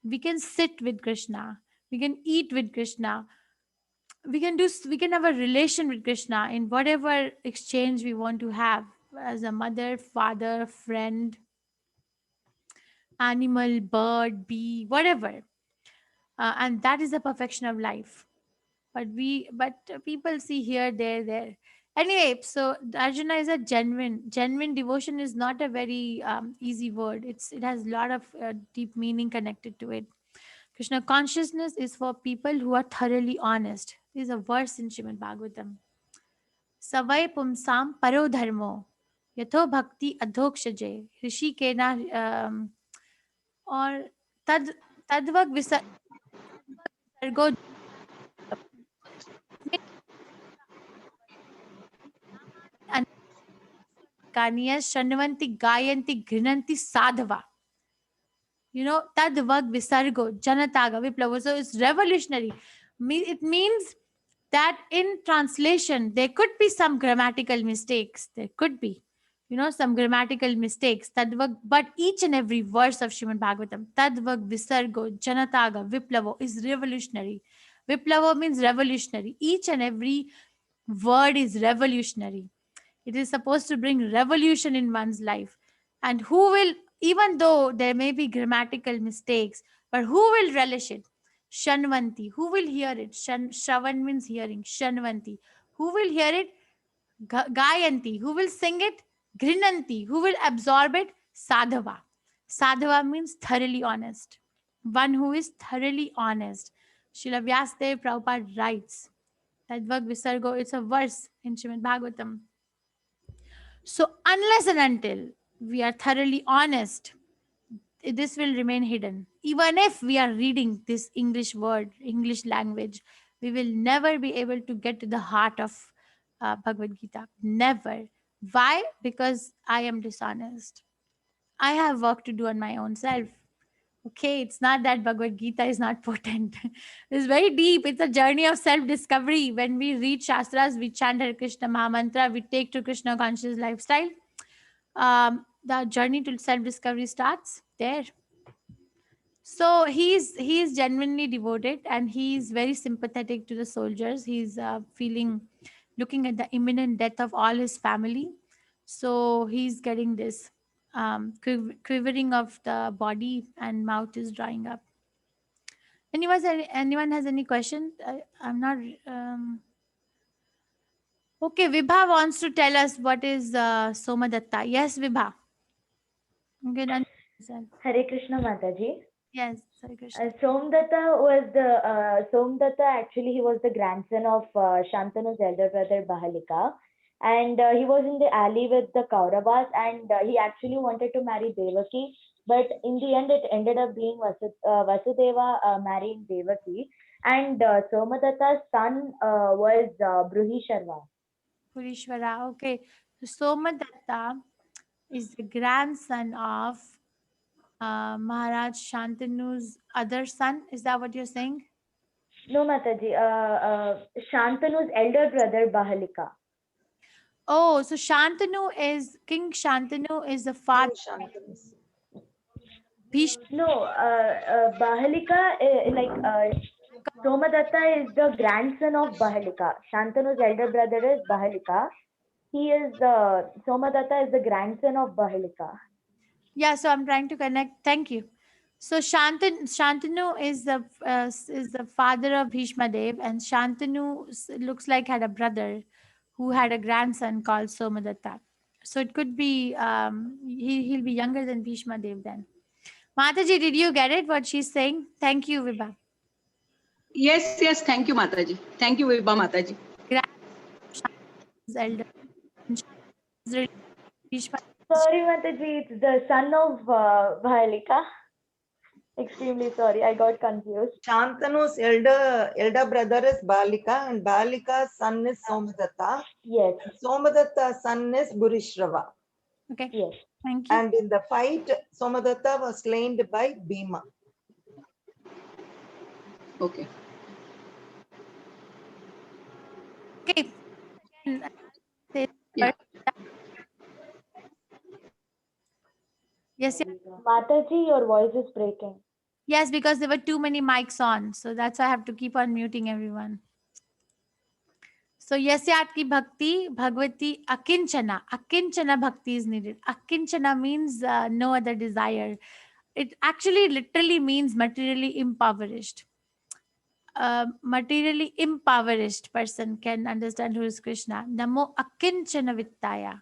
We can sit with Krishna. We can eat with Krishna. We can have a relation with Krishna in whatever exchange we want to have, as a mother, father, friend, animal, bird, bee, whatever. And that is the perfection of life. But people see here, there. Anyway, so Arjuna is a genuine devotion is not a very easy word. It has a lot of deep meaning connected to it. Krishna consciousness is for people who are thoroughly honest. This is a verse in Srimad Bhagavatam. Savai pumsam paro dharmo yatho bhakti adhokshajay ऋषि के ना और तद तद्वग विसर्गो कानिया शृण्वन्ति गायन्ति घृणन्ति साधवा. Tadvag visargo janataga viplava. So it's revolutionary. It means that in translation there could be some grammatical mistakes. There could be, some grammatical mistakes. Tadvag, but each and every verse of Srimad Bhagavatam, Tadvag visargo janataga viplava, is revolutionary. Viplava means revolutionary. Each and every word is revolutionary. It is supposed to bring revolution in one's life. And who will, even though there may be grammatical mistakes, but who will relish it? Shanvanti. Who will hear it? Shravan means hearing. Shanvanti. Who will hear it? Gayanti. Who will sing it? Grinanti. Who will absorb it? Sadhava. Sadhava means thoroughly honest. One who is thoroughly honest. Srila Vyasadeva Prabhupada writes, Tadvag Visargo, it's a verse in Srimad Bhagavatam. So, unless and until we are thoroughly honest, this will remain hidden. Even if we are reading this English word, English language, we will never be able to get to the heart of Bhagavad Gita. Never. Why? Because I am dishonest. I have work to do on my own self. Okay, it's not that Bhagavad Gita is not potent. It's very deep. It's a journey of self-discovery. When we read Shastras, we chant Hare Krishna Mahamantra, we take to Krishna conscious lifestyle. The journey to self-discovery starts there. So he's genuinely devoted, and he's very sympathetic to the soldiers. He's looking at the imminent death of all his family. So he's getting this quivering of the body, and mouth is drying up. Anyone has any question? I'm not. Okay, Vibha wants to tell us what is Somadatta. Yes, Vibha. Okay, done. Hare Krishna Mataji. Yes, Hare Krishna. Somdatta actually he was the grandson of Shantanu's elder brother Bahalika, and he was in the alley with the Kauravas, and he actually wanted to marry Devaki, but in the end it ended up being Vasudeva marrying Devaki, and Somadatta's son was Bruhisharva. Purishwara. Okay. So Somadatta is the grandson of Maharaj Shantanu's other son. Is that what you're saying? No, Mataji, Shantanu's elder brother Bahalika. Oh, so King Shantanu is the father of Shantanas. Bhishma. No, Bahalika, Somadatta is the grandson of Bahalika. Shantanu's elder brother is Bahalika. Somadatta is the grandson of Bahalika. Yeah, so I'm trying to connect. Thank you. So Shantanu is the father of Bhishma Dev, and Shantanu looks like had a brother who had a grandson called Somadatta. So it could be he'll be younger than Bhishma Dev then. Mataji, did you get it? What she's saying? Thank you, Vibha. Yes, yes. Thank you, Mataji. Thank you, Vibha Mataji. Shantanu's elder. And Shantanu is really Bhishma. Sorry, Mataji, it's the son of Bahalika. Extremely sorry, I got confused. Shantanu's elder brother is Balika, and Balika's son is Somadatta. Yes. Somadatta's son is Burishrava. Okay. Yes. Thank you. And in the fight, Somadatta was slain by Bhima. Okay. Okay. Yeah. Yes, yes. Mataji, your voice is breaking. Yes, because there were too many mics on. So that's why I have to keep on muting everyone. So Yasyatki Bhakti, Bhagavati Akinchana. Akinchana Bhakti is needed. Akinchana means no other desire. It actually literally means materially impoverished. A materially impoverished person can understand who is Krishna. Namo Akinchana Vittaya.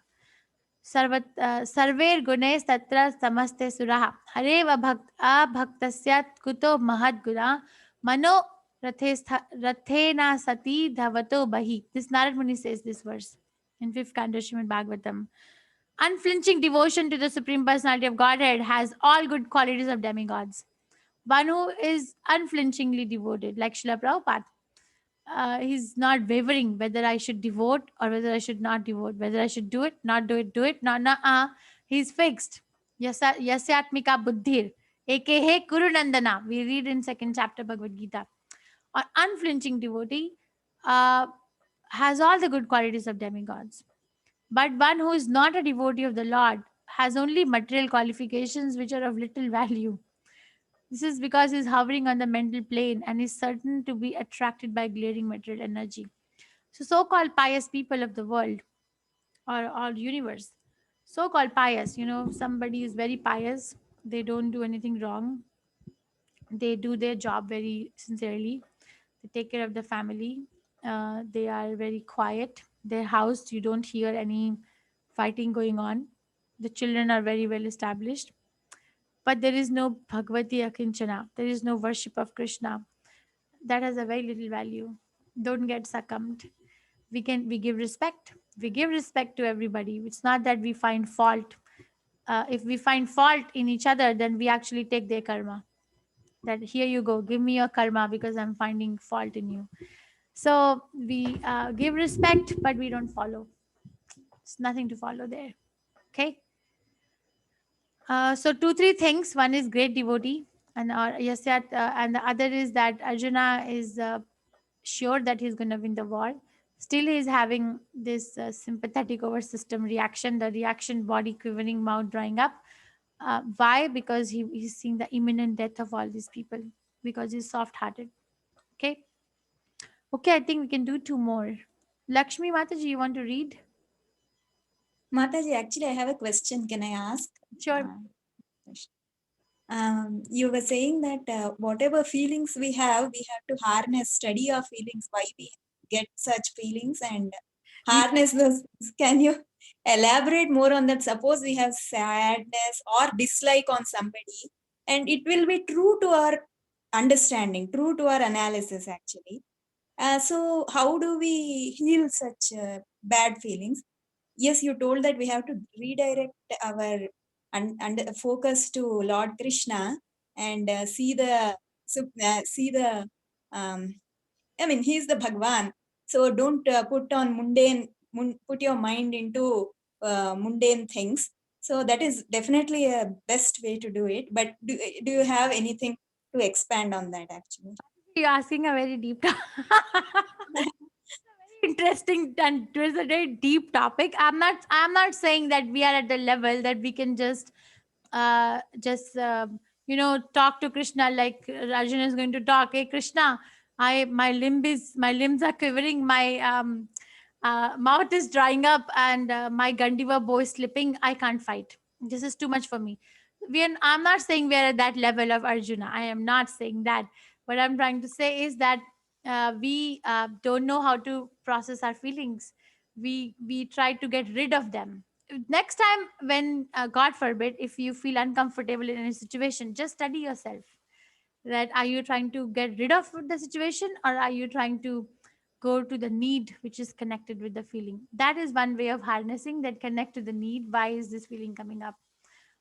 Sarver Gunes Tatra Samaste Suraha. Hareva Abhaktasyat Kuto Mahadguna Mano Rathena Sati Dhavato Bahi. This Narad Muni says this verse in 5th canto Srimad Bhagavatam. Unflinching devotion to the Supreme Personality of Godhead has all good qualities of demigods. One who is unflinchingly devoted, like Srila Prabhupada. He's not wavering whether I should devote or whether I should not devote, whether I should do it, not do it, not. He's fixed. Yasyatmika buddhir. Ekehe kurunandana. We read in 2nd chapter Bhagavad Gita. Or unflinching devotee has all the good qualities of demigods. But one who is not a devotee of the Lord has only material qualifications which are of little value. This is because he's hovering on the mental plane and is certain to be attracted by glaring material energy. So called pious people of the world or universe, so-called pious, somebody is very pious, they don't do anything wrong, they do their job very sincerely, they take care of the family, they are very quiet, their house you don't hear any fighting going on, the children are very well established, but there is no Bhagavati Akinchana, there is no worship of Krishna. That has a very little value. Don't get succumbed. We give respect. We give respect to everybody. It's not that we find fault. If we find fault in each other, then we actually take their karma. That here you go, give me your karma because I'm finding fault in you. So we give respect, but we don't follow. It's nothing to follow there. Okay. So 2-3 things. One is great devotee, and and the other is that Arjuna is sure that he's going to win the war. Still, he is having this sympathetic over system reaction, the reaction body quivering, mouth drying up. Why? Because he's seeing the imminent death of all these people, because he's soft hearted. Okay. Okay, I think we can do 2 more. Lakshmi Mataji, you want to read? Mataji, actually, I have a question. Can I ask? Sure. You were saying that whatever feelings we have to harness, study our feelings, why we get such feelings and harness those. Can you elaborate more on that? Suppose we have sadness or dislike on somebody, and it will be true to our understanding, true to our analysis actually. So how do we heal such bad feelings? yes, you told that we have to redirect our focus to Lord Krishna and see the I mean, he's the Bhagwan. So don't put your mind into mundane things. So that is definitely a best way to do it. But do you have anything to expand on that actually? You're asking a very deep interesting, and it was a very deep topic. I'm not saying that we are at the level that we can just talk to Krishna like Arjuna is going to talk. Hey Krishna, my limbs are quivering, my mouth is drying up, and my Gandiva bow is slipping. I can't fight. This is too much for me. I'm not saying we are at that level of Arjuna. I am not saying that. What I'm trying to say is that we don't know how to process our feelings. We try to get rid of them. Next time when God forbid, if you feel uncomfortable in a situation, just study yourself, that are you trying to get rid of the situation, or are you trying to go to the need which is connected with the feeling? That is one way of harnessing, that connect to the need. Why is this feeling coming up?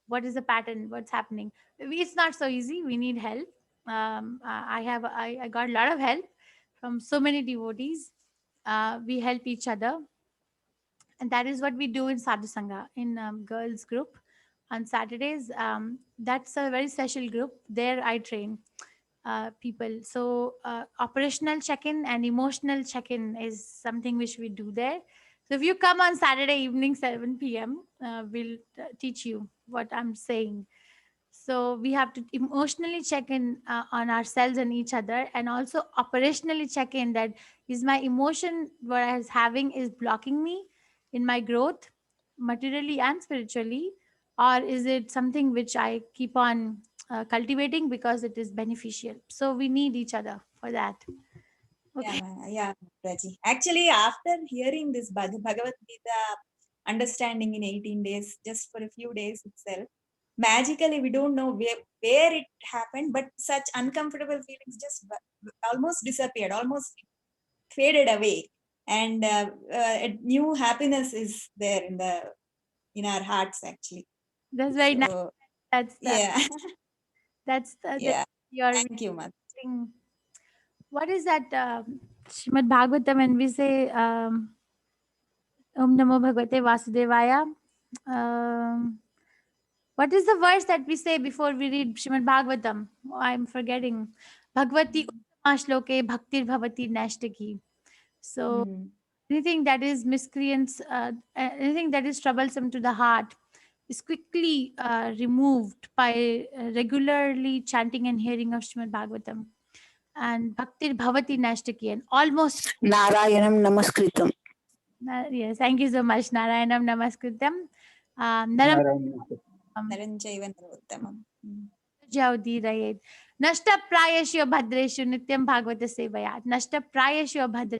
What is the pattern? What's happening? It's not so easy. We need help. I got a lot of help from so many devotees. We help each other, and that is what we do in Sadhu Sangha, in girls group on Saturdays. That's a very special group. There I train people. So operational check-in and emotional check-in is something which we do there. So if you come on Saturday evening 7 p.m., we'll teach you what I'm saying. So we have to emotionally check in on ourselves and each other, and also operationally check in, that is my emotion what I was having is blocking me in my growth, materially and spiritually, or is it something which I keep on cultivating because it is beneficial? So we need each other for that. Okay. Yeah, Raji. Actually, after hearing this Bhagavad Gita understanding in 18 days, just for a few days itself, magically, we don't know where it happened, but such uncomfortable feelings just almost disappeared, almost faded away. And a new happiness is there in our hearts, actually. That's very nice. So, That's yeah. Yeah. Your Thank you, Mata. thing. What is that? Srimad Bhagavatam, when we say Om Namo Bhagavate Vasudevaya. What is the verse that we say before we read Srimad Bhagavatam? Oh, I'm forgetting. Bhagavati Uttama Shloke Bhaktir Bhavati Nashtaki. So anything that is miscreants, anything that is troublesome to the heart is quickly removed by regularly chanting and hearing of Srimad Bhagavatam. And Bhaktir Bhavati Nashtaki, and almost Narayanam Namaskritam. Yes, thank you so much. Narayanam Namaskritam. Naranchaiva Narottamam. Jaudirayet. Nashta Prayashu Bhadreshu Nityam Bhagavata Sevaya. Nashta Prayashu Bhadreshu.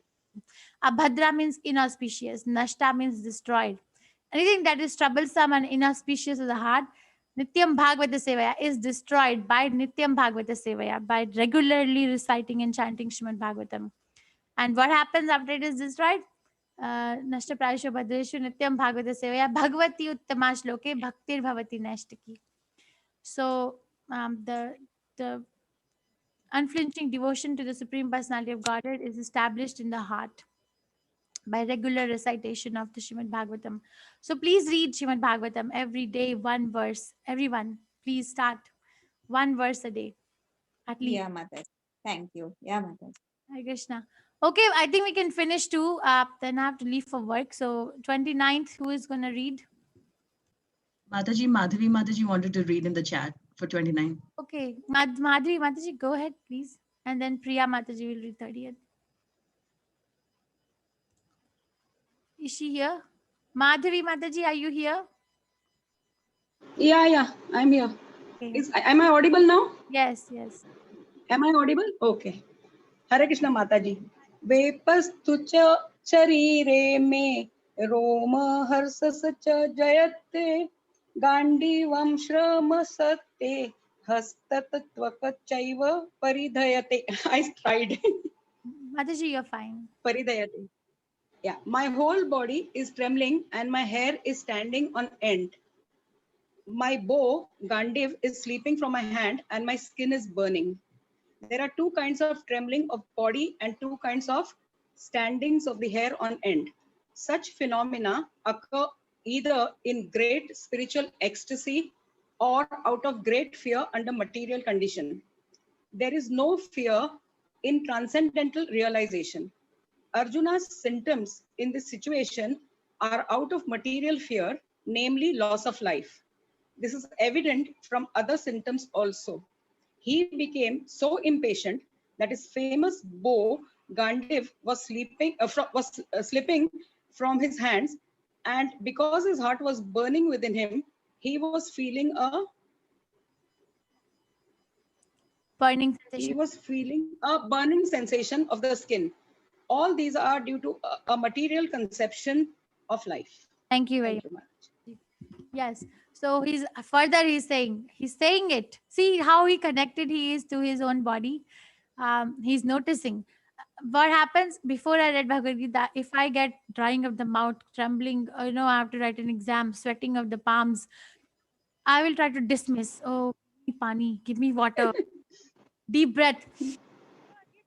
Abhadra means inauspicious. Nashta means destroyed. Anything that is troublesome and inauspicious to the heart, Nityam Bhagavata Sevaya, is destroyed by Nityam Bhagavata Sevaya, by regularly reciting and chanting Srimad Bhagavatam. And what happens after it is destroyed? Nashta Prayashu Bhadreshu Nityam Bhagavata Sevaya Bhagavati Uttama Shloke Bhaktir Bhavati Nashtaki. So the unflinching devotion to the Supreme Personality of Godhead is established in the heart by regular recitation of the Srimad Bhagavatam. So please read Srimad Bhagavatam every day, one verse. Everyone, please start one verse a day, at least. Yeah, Mata. Thank you. Yeah, Mata. Hare Krishna. Okay, I think we can finish too. Then I have to leave for work. So 29th, who is going to read? Mataji, Madhavi Mataji wanted to read in the chat for 29. Okay, Madhuri Mataji, go ahead, please. And then Priya Mataji will read 30th. Is she here? Madhavi Mataji, are you here? Yeah, I'm here. Okay. Am I audible now? Yes. Am I audible? Okay. Hare Krishna Mataji. Vepastu cha charire me Roma harsas cha jayate Gandivam shrama satte Hastatattvaka chaiva paridhayate. I tried. Mataji, you're fine. Paridhayate. Yeah, my whole body is trembling and my hair is standing on end. My bow, Gandiv, is slipping from my hand and my skin is burning. There are two kinds of trembling of body and two kinds of standings of the hair on end. Such phenomena occur either in great spiritual ecstasy or out of great fear under material condition. There is no fear in transcendental realization. Arjuna's symptoms in this situation are out of material fear, namely loss of life. This is evident from other symptoms also. He became so impatient that his famous bow, Gandiv, was slipping from his hands, and because his heart was burning within him, he was feeling a Burning he sensation. was feeling a burning sensation of the skin. All these are due to a material conception of life. Thank you very Thank you, much. Maharaj. Yes. So he's saying it. See how he connected he is to his own body. He's noticing what happens before I read Bhagavad Gita. If I get drying of the mouth, trembling, I have to write an exam, sweating of the palms, I will try to dismiss. Oh, give me pani, give me water, deep breath,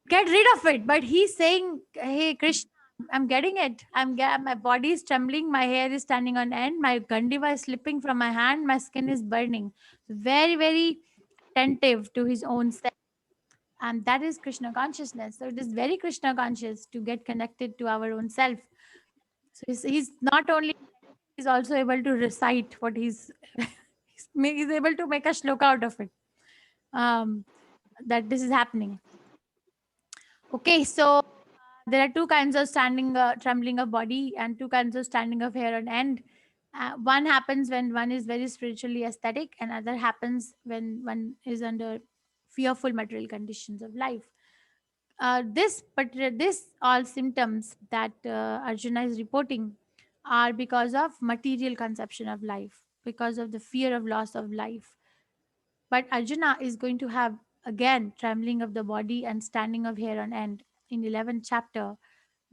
get rid of it. But he's saying, "Hey, Krishna, I'm getting it. My body is trembling, my hair is standing on end, my gandiva is slipping from my hand, my skin is burning." Very, very attentive to his own self. And that is Krishna consciousness. So it is very Krishna conscious to get connected to our own self. So he's not only, he's also able to recite what he's able to make a shloka out of it. That this is happening. Okay, so there are two kinds of trembling of body and two kinds of standing of hair on end. One happens when one is very spiritually aesthetic, and other happens when one is under fearful material conditions of life. This all symptoms that Arjuna is reporting are because of material conception of life, because of the fear of loss of life. But Arjuna is going to have again trembling of the body and standing of hair on end in 11th chapter,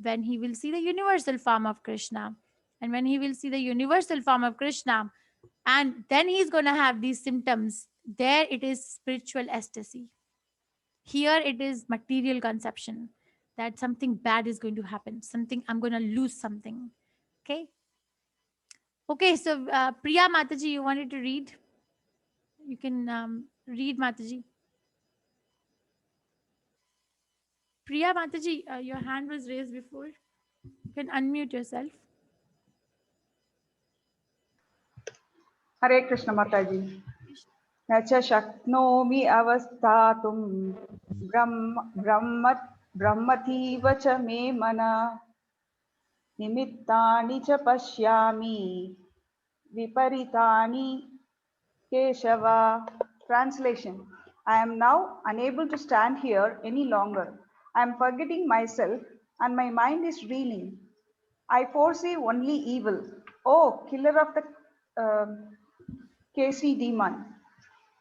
when he will see the universal form of Krishna. And when he will see the universal form of Krishna, and then he's going to have these symptoms. There it is spiritual ecstasy. Here it is material conception that something bad is going to happen. Something, I'm going to lose something. Okay. Okay. So, Priya Mataji, you wanted to read? You can read, Mataji. Priya Mataji, your hand was raised before. You can unmute yourself. Hare Krishna Mataji. न च शक्नोमि अवस्थातुं ब्रह्मतीव च मे मना निमित्तानि च पश्यामि विपरीतानि Keshava. Translation. I am now unable to stand here any longer. I am forgetting myself and my mind is reeling. I foresee only evil. Oh, killer of the Kesi demon.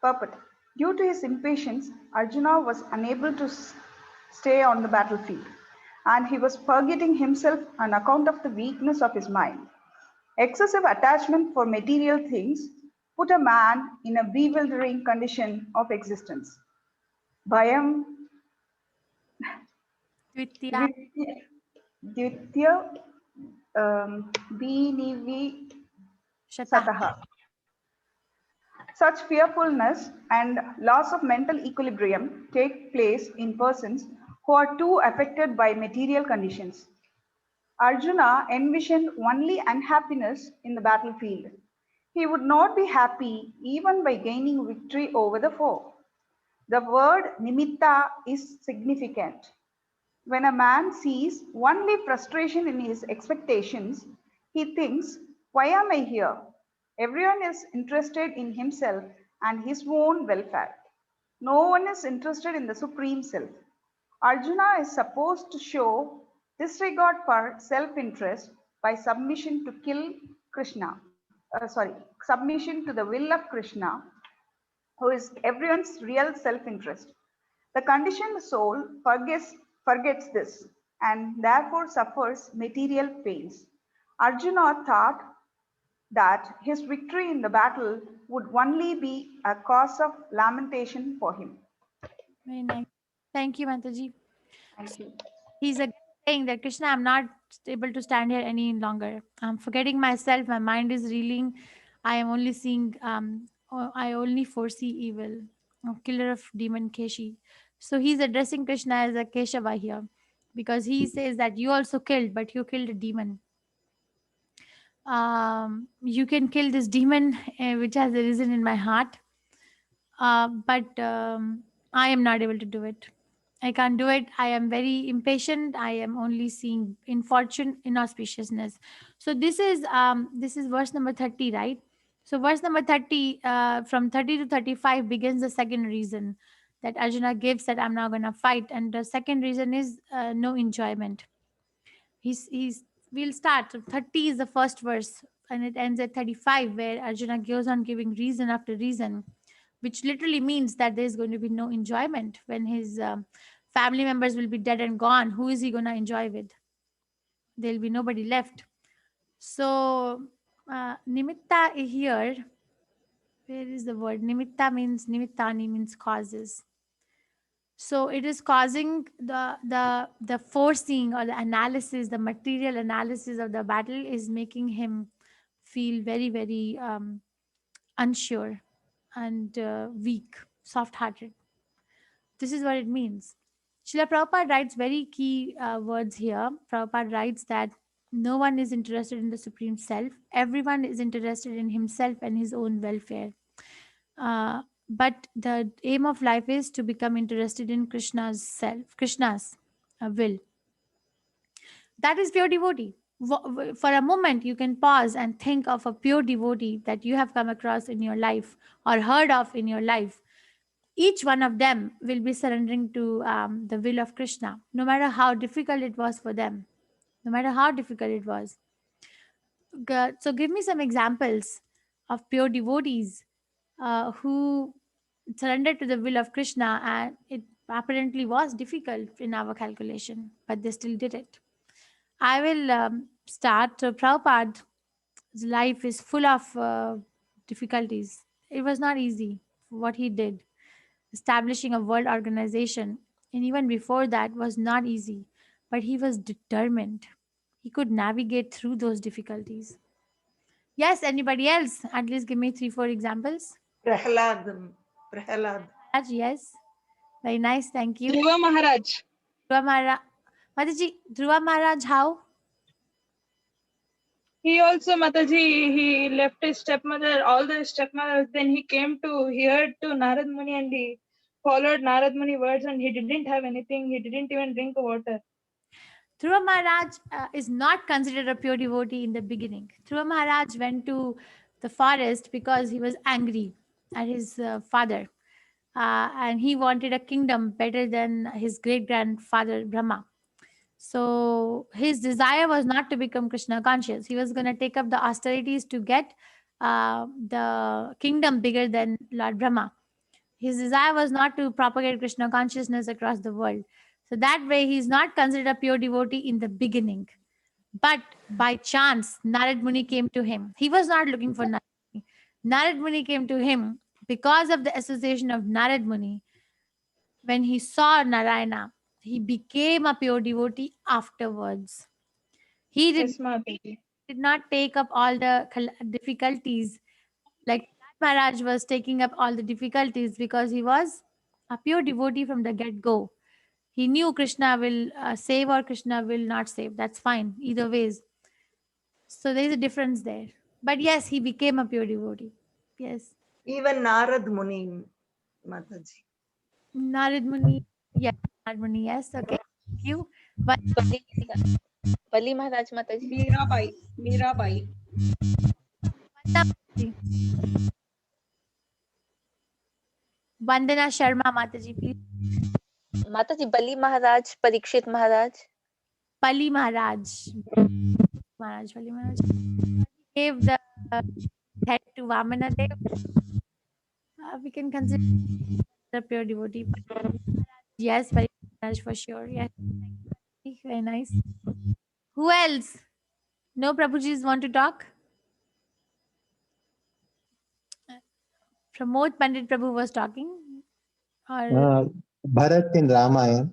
Purport. Due to his impatience, Arjuna was unable to stay on the battlefield, and he was forgetting himself on account of the weakness of his mind. Excessive attachment for material things put a man in a bewildering condition of existence. Bhayam Dvitya. Dvitya Binivi Sataha. Such fearfulness and loss of mental equilibrium take place in persons who are too affected by material conditions. Arjuna envisioned only unhappiness in the battlefield. He would not be happy even by gaining victory over the foe. The word nimitta is significant. When a man sees only frustration in his expectations, he thinks, why am I here? Everyone is interested in himself and his own welfare. No one is interested in the Supreme Self. Arjuna is supposed to show disregard for self-interest by submission to submission to the will of Krishna, who is everyone's real self-interest. The conditioned soul forgets this. and therefore suffers material pains. Arjuna thought that his victory in the battle would only be a cause of lamentation for him. Very nice. Thank you, Mataji. Thank you. He's again saying that Krishna, I'm not able to stand here any longer. I'm forgetting myself. My mind is reeling. I am only seeing, I only foresee evil. Killer of demon Keshi. So he's addressing Krishna as a Keshava here because he says that you also killed, but you killed a demon. You can kill this demon which has arisen in my heart, but I am not able to do it. I can't do it. I am very impatient. I am only seeing infortune, inauspiciousness. So this is verse number 30, right? So verse number 30, from 30 to 35 begins the second reason that Arjuna gives that I'm not going to fight, and the second reason is no enjoyment. He's we'll start. So 30 is the first verse, and it ends at 35, where Arjuna goes on giving reason after reason, which literally means that there's going to be no enjoyment when his family members will be dead and gone. Who is he going to enjoy with? There'll be nobody left. So nimitta here, where is the word? Nimitta means, nimittani means causes. So it is causing the foreseeing or the analysis, the material analysis of the battle is making him feel very, very unsure and weak, soft-hearted. This is what it means. Srila Prabhupada writes very key words here. Prabhupada writes that no one is interested in the Supreme Self. Everyone is interested in himself and his own welfare. But the aim of life is to become interested in Krishna's self, Krishna's will. That is pure devotee. For a moment, you can pause and think of a pure devotee that you have come across in your life or heard of in your life. Each one of them will be surrendering to the will of Krishna, no matter how difficult it was for them, no matter how difficult it was. So, give me some examples of pure devotees who surrendered to the will of Krishna, and it apparently was difficult in our calculation, but they still did it. I will start. So, Prabhupada's life is full of difficulties. It was not easy what he did. Establishing a world organization, and even before that, was not easy, but he was determined. He could navigate through those difficulties. Yes, anybody else? At least give me 3-4 examples. Prahalad. Maharaj, yes. Very nice, thank you. Dhruva Maharaj. Dhruva Maharaj. Mataji, Dhruva Maharaj, how? He also, Mataji, he left his stepmother, all the stepmothers. Then he came to here to Narad Muni and he followed Narad Muni words and he didn't have anything. He didn't even drink water. Dhruva Maharaj is not considered a pure devotee in the beginning. Dhruva Maharaj went to the forest because he was angry at his father. And he wanted a kingdom better than his great-grandfather Brahma. So his desire was not to become Krishna conscious. He was going to take up the austerities to get the kingdom bigger than Lord Brahma. His desire was not to propagate Krishna consciousness across the world. So that way, he's not considered a pure devotee in the beginning. But by chance, Narad Muni came to him. He was not looking for Narad Muni. Narad Muni came to him because of the association of Narad Muni. When he saw Narayana, he became a pure devotee afterwards. He did not take up all the difficulties like Maharaj was taking up all the difficulties because he was a pure devotee from the get-go. He knew Krishna will save or Krishna will not save. That's fine, either ways. So there is a difference there. But yes, he became a pure devotee. Yes. Even Narad Muni, Mataji. Narad Muni, yes. Narad Muni, yes. Okay. Thank you. But Bali Maharaj Mataji. Mirabai. Vandana Sharma Mataji, please. Mataji, Bali Maharaj, Parikshit Maharaj. Bali Maharaj. Bali Maharaj. Gave the head to Vamana Dev. We can consider the pure devotee. Yes, Bali Maharaj for sure. Yes. Mataji. Very nice. Who else? No Prabhujis want to talk? Pramod Pandit Prabhu was talking. Or Bharat in Ramayana.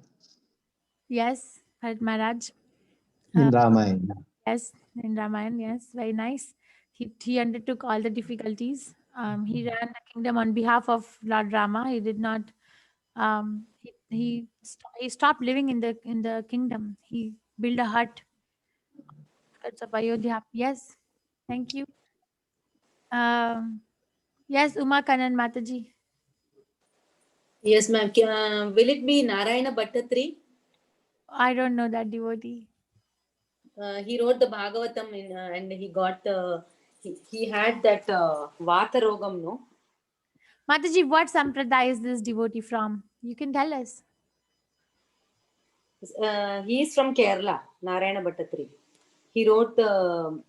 yes, Bharat Maharaj. In Ramayana. Yes, in Ramayana, yes, very nice. He undertook all the difficulties. He ran the kingdom on behalf of Lord Rama. He did not. He stopped living in the kingdom. He built a hut. That's of Ayodhya. Yes, thank you. Yes, Uma Kanan Mataji. Yes, ma'am. Will it be Narayana Bhattatri? I don't know that devotee. He wrote the Bhagavatam and he got he had that Vata Rogam, no? Mataji, what sampradaya is this devotee from? You can tell us. He is from Kerala, Narayana Bhattatri. He wrote the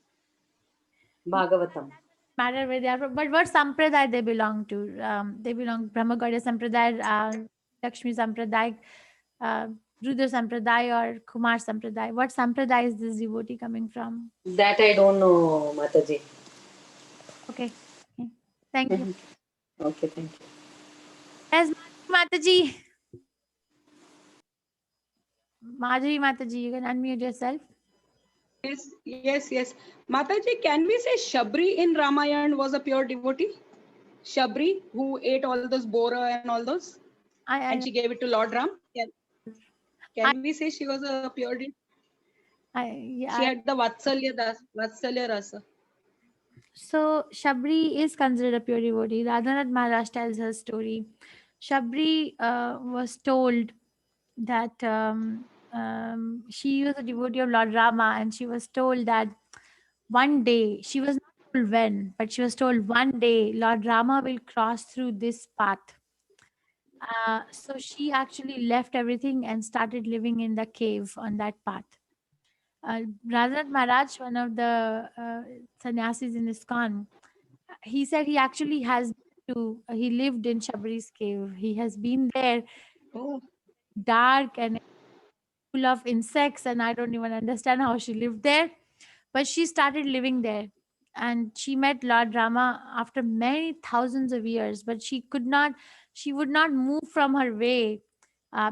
Bhagavatam. Matter where they are from, but what sampradaya they belong to? They belong Brahma Gaudiya Sampradaya, Lakshmi Sampradaya, Rudra Sampradaya, or Kumar Sampradaya. What sampradaya is this devotee coming from? That I don't know, Mataji. Okay. Thank you. Okay, thank you. Yes, Mataji. Madhuri Mataji, you can unmute yourself. Yes. Mataji, can we say Shabri in Ramayana was a pure devotee? Shabri, who ate all those bora and all those, and she gave it to Lord Ram. Can we say she was a pure devotee? She had the Vatsalya Rasa. So Shabri is considered a pure devotee. Radhanath Maharaj tells her story. Shabri was told that she was a devotee of Lord Rama, and she was told that one day, she was not told when, but she was told one day Lord Rama will cross through this path. So she actually left everything and started living in the cave on that path. Radhanath Maharaj, one of the sannyasis in ISKCON, he said he actually has he lived in Shabri's cave. He has been there, dark and full of insects, and I don't even understand how she lived there. But she started living there, and she met Lord Rama after many thousands of years, but she would not move from her way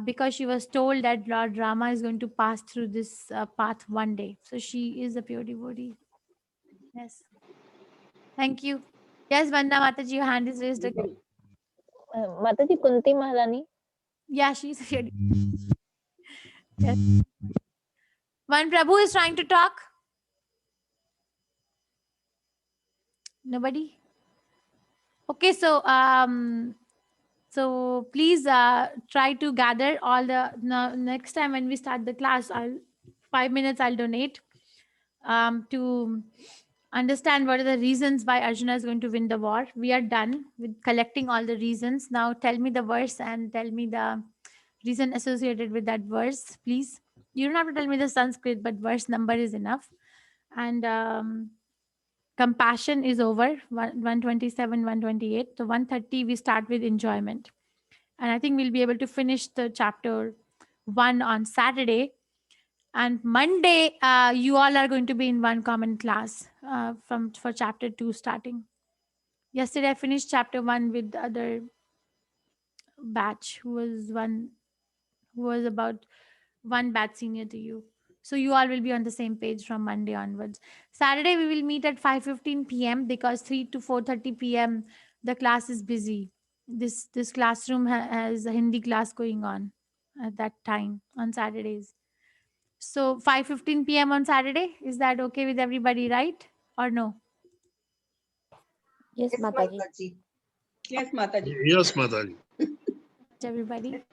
because she was told that Lord Rama is going to pass through this path one day. So she is a pure devotee. Yes. Thank you. Yes, Vanda Mataji, your hand is raised again. Mataji, Kunti Maharani. Yeah, she's a pure devotee. Yes. One Prabhu is trying to talk. Nobody? Okay, so please try to gather all the next time when we start the class. 5 minutes I'll donate to understand what are the reasons why Arjuna is going to win the war. We are done with collecting all the reasons. Now tell me the verse and tell me the reason associated with that verse, please. You don't have to tell me the Sanskrit, but verse number is enough. And compassion is over, 127, 128. So 130, we start with enjoyment. And I think we'll be able to finish the chapter 1 on Saturday. And Monday, you all are going to be in one common class for chapter 2 starting. Yesterday, I finished chapter 1 with the other batch who was about one batch senior to you. So you all will be on the same page from Monday onwards. Saturday, we will meet at 5:15 p.m. because 3 to 4:30 p.m. the class is busy. This classroom has a Hindi class going on at that time on Saturdays. So 5:15 p.m. on Saturday, is that okay with everybody, right? Or no? Yes, Mataji. Yes, Mataji. Yes, Mataji. Everybody.